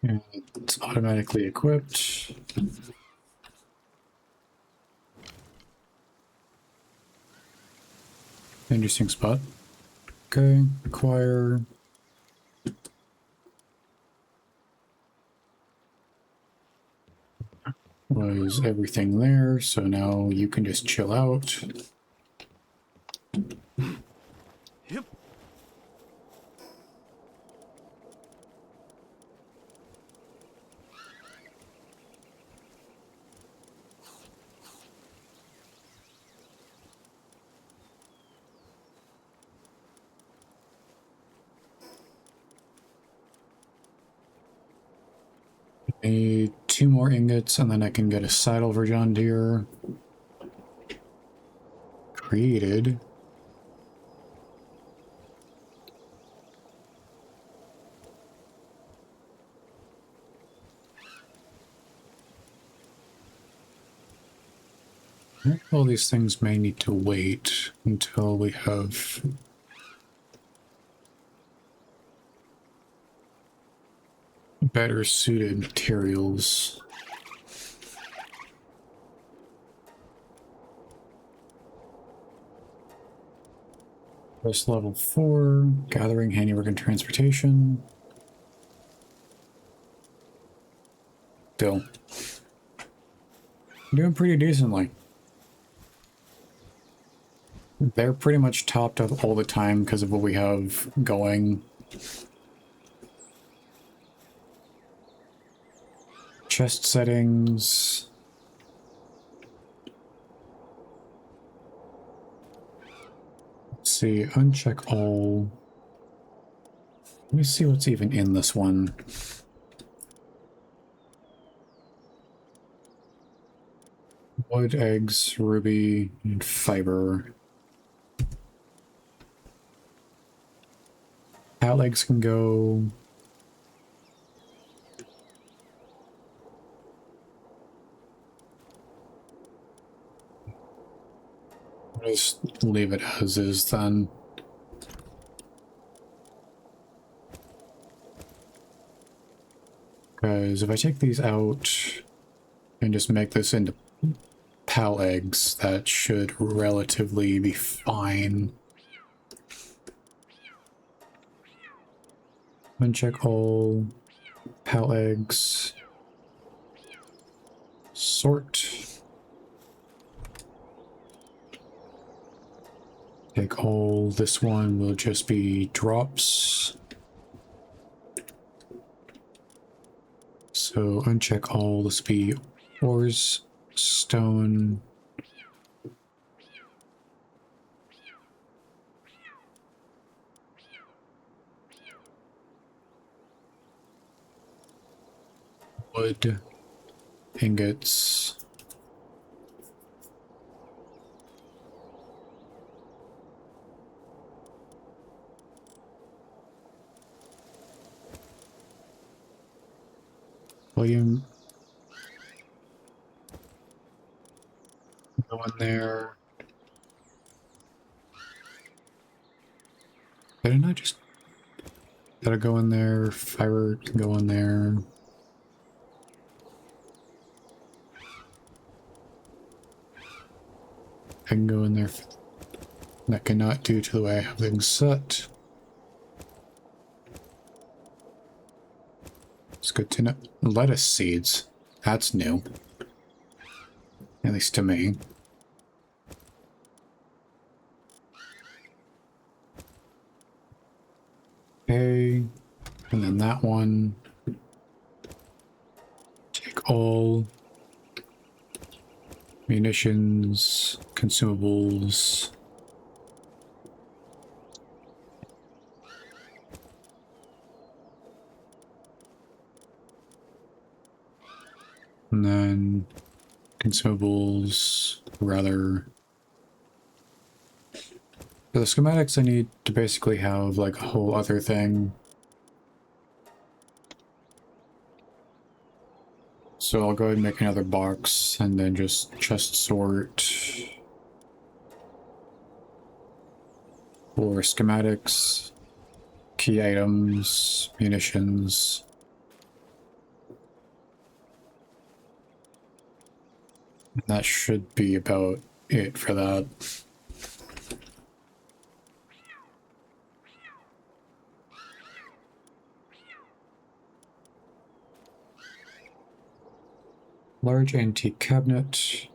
And it's automatically equipped. Interesting spot. Okay, acquire. Was everything there, so now you can just chill out. Yep. Need 2 more ingots, and then I can get a saddle for John Deere. Created. All these things may need to wait until we have better suited materials. This level 4, gathering, handiwork, and transportation. Still doing pretty decently. They're pretty much topped up all the time because of what we have going. Chest settings. Let's see, uncheck all. Let me see what's even in this one. Wood, eggs, ruby, and fiber. Pal eggs can go. I'll just leave it as is then. Because if I take these out and just make this into pal eggs, that should relatively be fine. Uncheck all pal eggs. Sort. Take all, this one will just be drops. So uncheck all, this will be ores, stone. Wood, ingots. William, go in there. Did I not just... Did I go in there? Fiber can go in there. I can go in there. That cannot due to the way I have things set. It's good to know. Lettuce seeds. That's new. At least to me. Okay. And then that one. Take all. Munitions. Consumables. And then consumables, rather. For the schematics, I need to basically have like a whole other thing. So I'll go ahead and make another box and then just chest sort for schematics, key items, munitions. That should be about it for that. Large antique cabinet.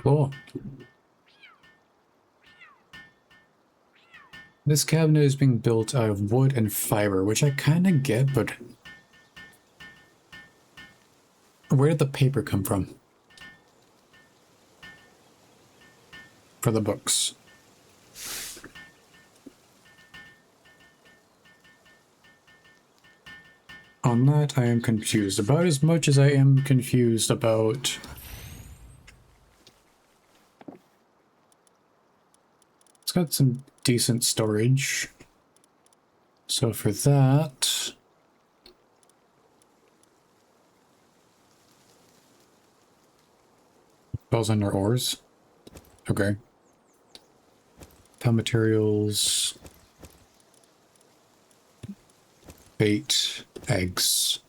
Cool. This cabinet is being built out of wood and fiber, which I kind of get, but where did the paper come from? For the books. On that, I am confused about as much as I am confused about It's got some decent storage. So for that... Falls under ores. Okay. Found materials. Bait. Eggs.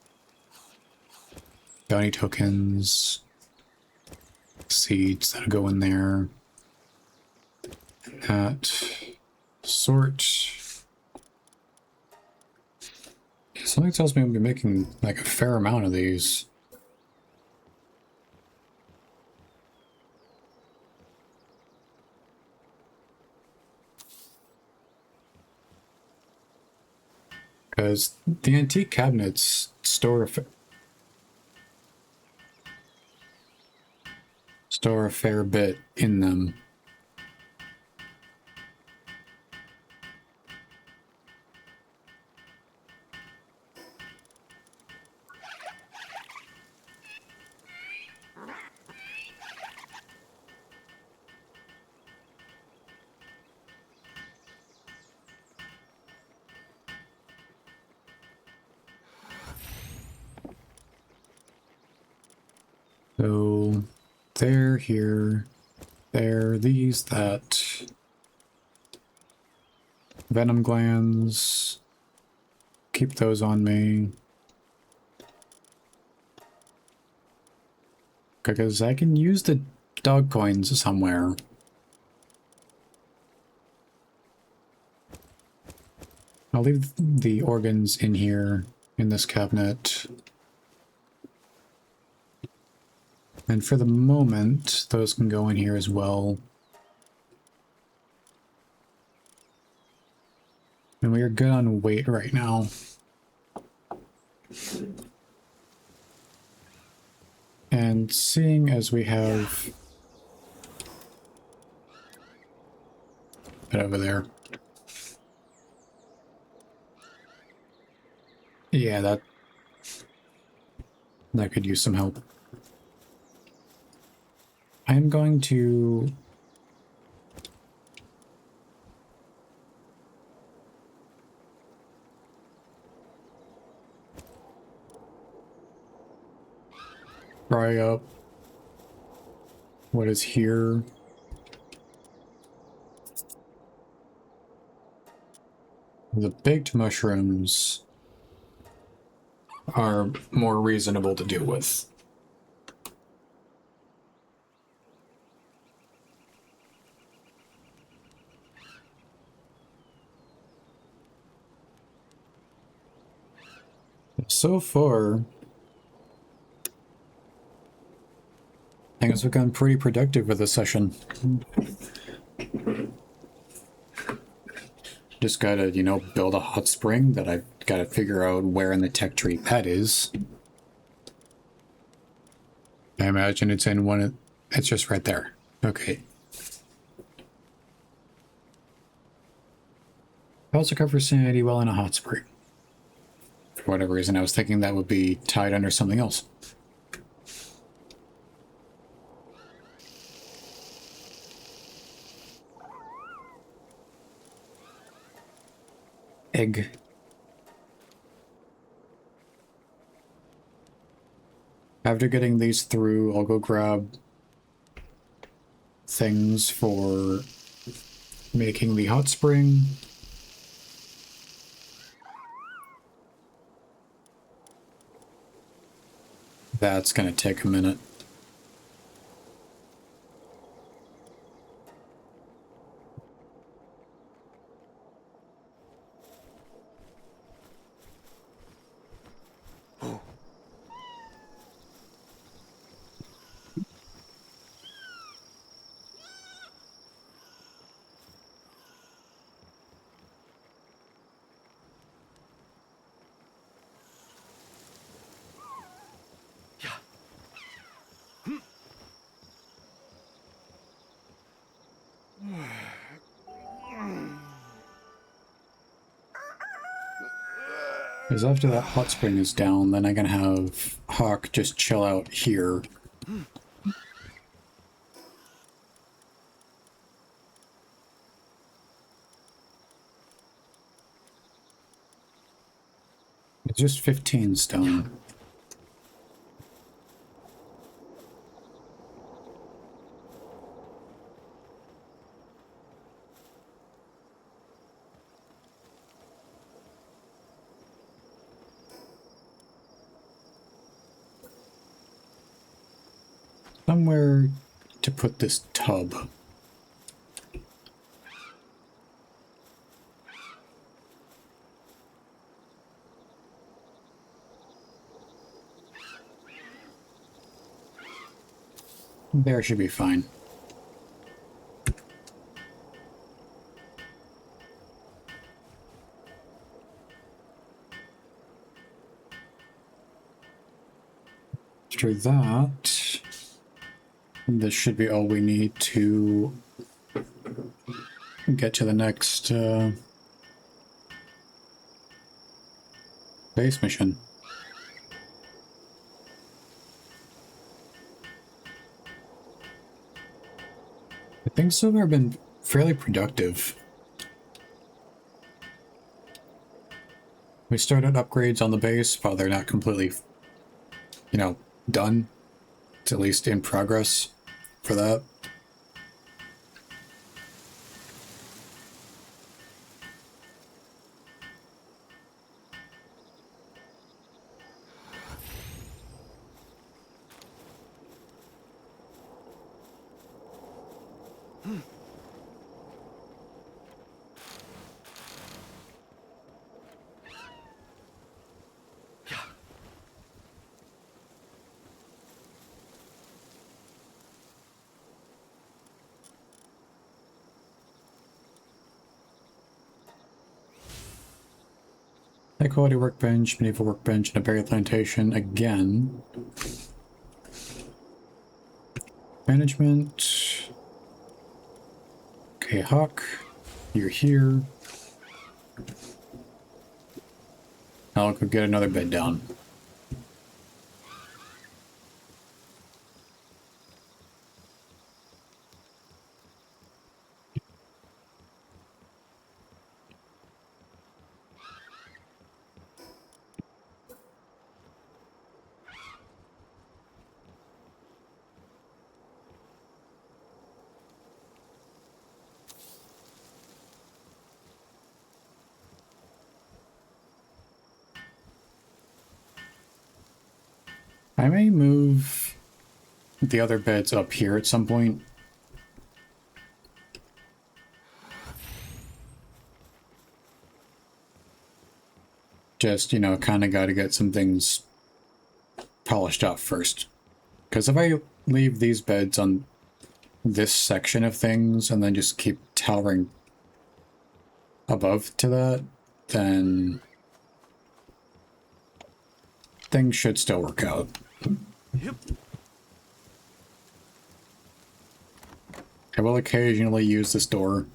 Bounty tokens. Seeds that'll go in there. That. Sort. Something tells me I'll be making like a fair amount of these. Because the antique cabinets store a fair bit in them. So, there, here, there, these, that. Venom glands. Keep those on me. Because I can use the dog coins somewhere. I'll leave the organs in here, in this cabinet. And for the moment, those can go in here as well. And we are good on weight right now. And seeing as we have it over there. Yeah, that could use some help. I'm going to fry up what is here. The baked mushrooms are more reasonable to deal with. So far, things have gone pretty productive with this session. Just gotta, you know, build a hot spring that I've gotta figure out where in the tech tree that is. I imagine it's in one of... It's just right there. Okay. I also cover sanity well in a hot spring. For whatever reason, I was thinking that would be tied under something else. Egg. After getting these through, I'll go grab things for making the hot spring. That's gonna take a minute. Because after that hot spring is down, then I can have Hawk just chill out here. It's just 15 stone. Somewhere to put this tub. There should be fine. After that, this should be all we need to get to the next base mission. Things so far have been fairly productive. We started upgrades on the base while they're not completely, you know, done. It's at least in progress for that. High quality workbench, medieval workbench, and a berry plantation again. Management. Okay, Hawk, you're here. I'll go get another bed down. I may move the other beds up here at some point. Just, you know, kind of got to get some things polished up first. Because if I leave these beds on this section of things and then just keep towering above to that, then things should still work out. Yep. I will occasionally use this door.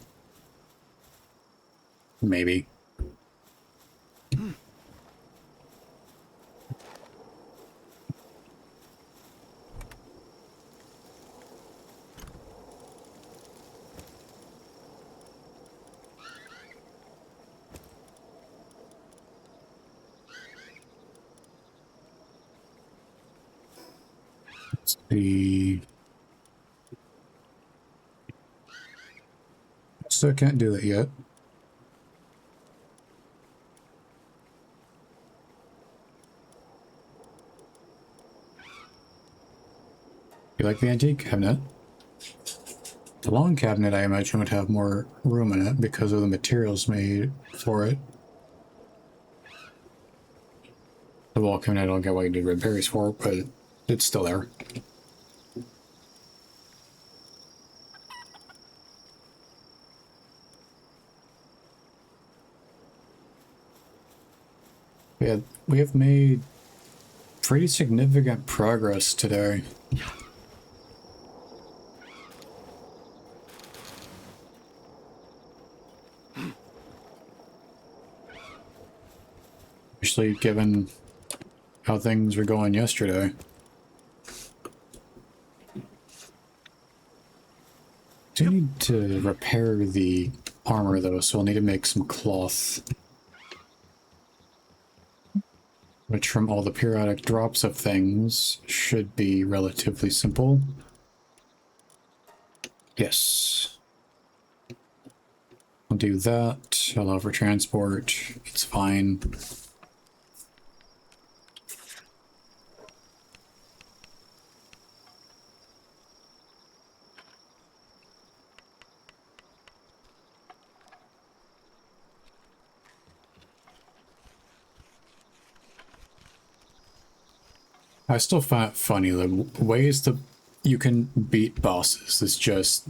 Maybe. Let's see. Still can't do that yet. You like the antique cabinet? The long cabinet, I imagine, would have more room in it because of the materials made for it. The wall cabinet, I don't get why you need red berries for, but it's still there. Yeah, we have made pretty significant progress today. Especially given how things were going yesterday. Do need to repair the armor though, so I'll need to make some cloth. which from all the periodic drops of things should be relatively simple. Yes. I'll do that. Allow for transport. It's fine. I still find it funny, the ways that you can beat bosses is just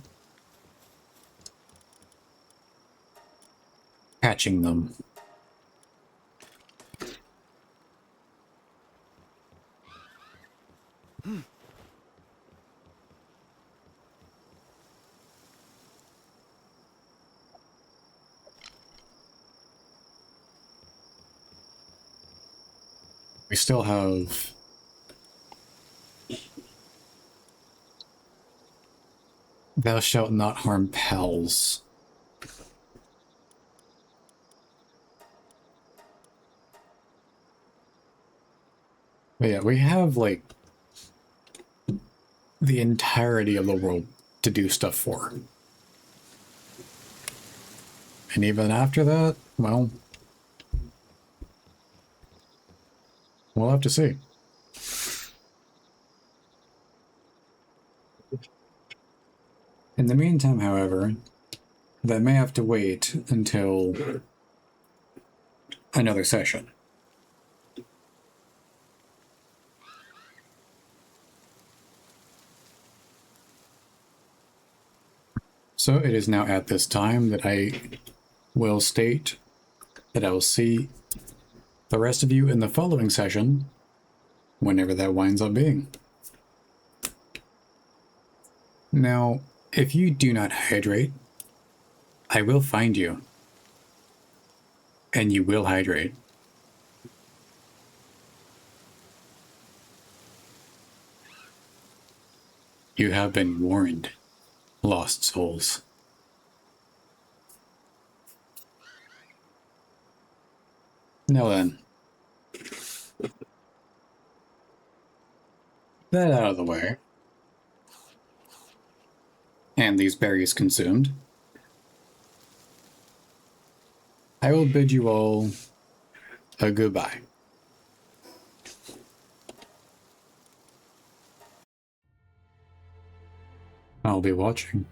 catching them. We still have thou shalt not harm pals. But yeah, we have like the entirety of the world to do stuff for. And even after that, well, we'll have to see. In the meantime, however, that may have to wait until another session. So it is now at this time that I will state that I will see the rest of you in the following session, whenever that winds up being. Now, if you do not hydrate, I will find you, and you will hydrate. You have been warned, lost souls. Now then, that out of the way, and these berries consumed, I will bid you all a goodbye. I'll be watching.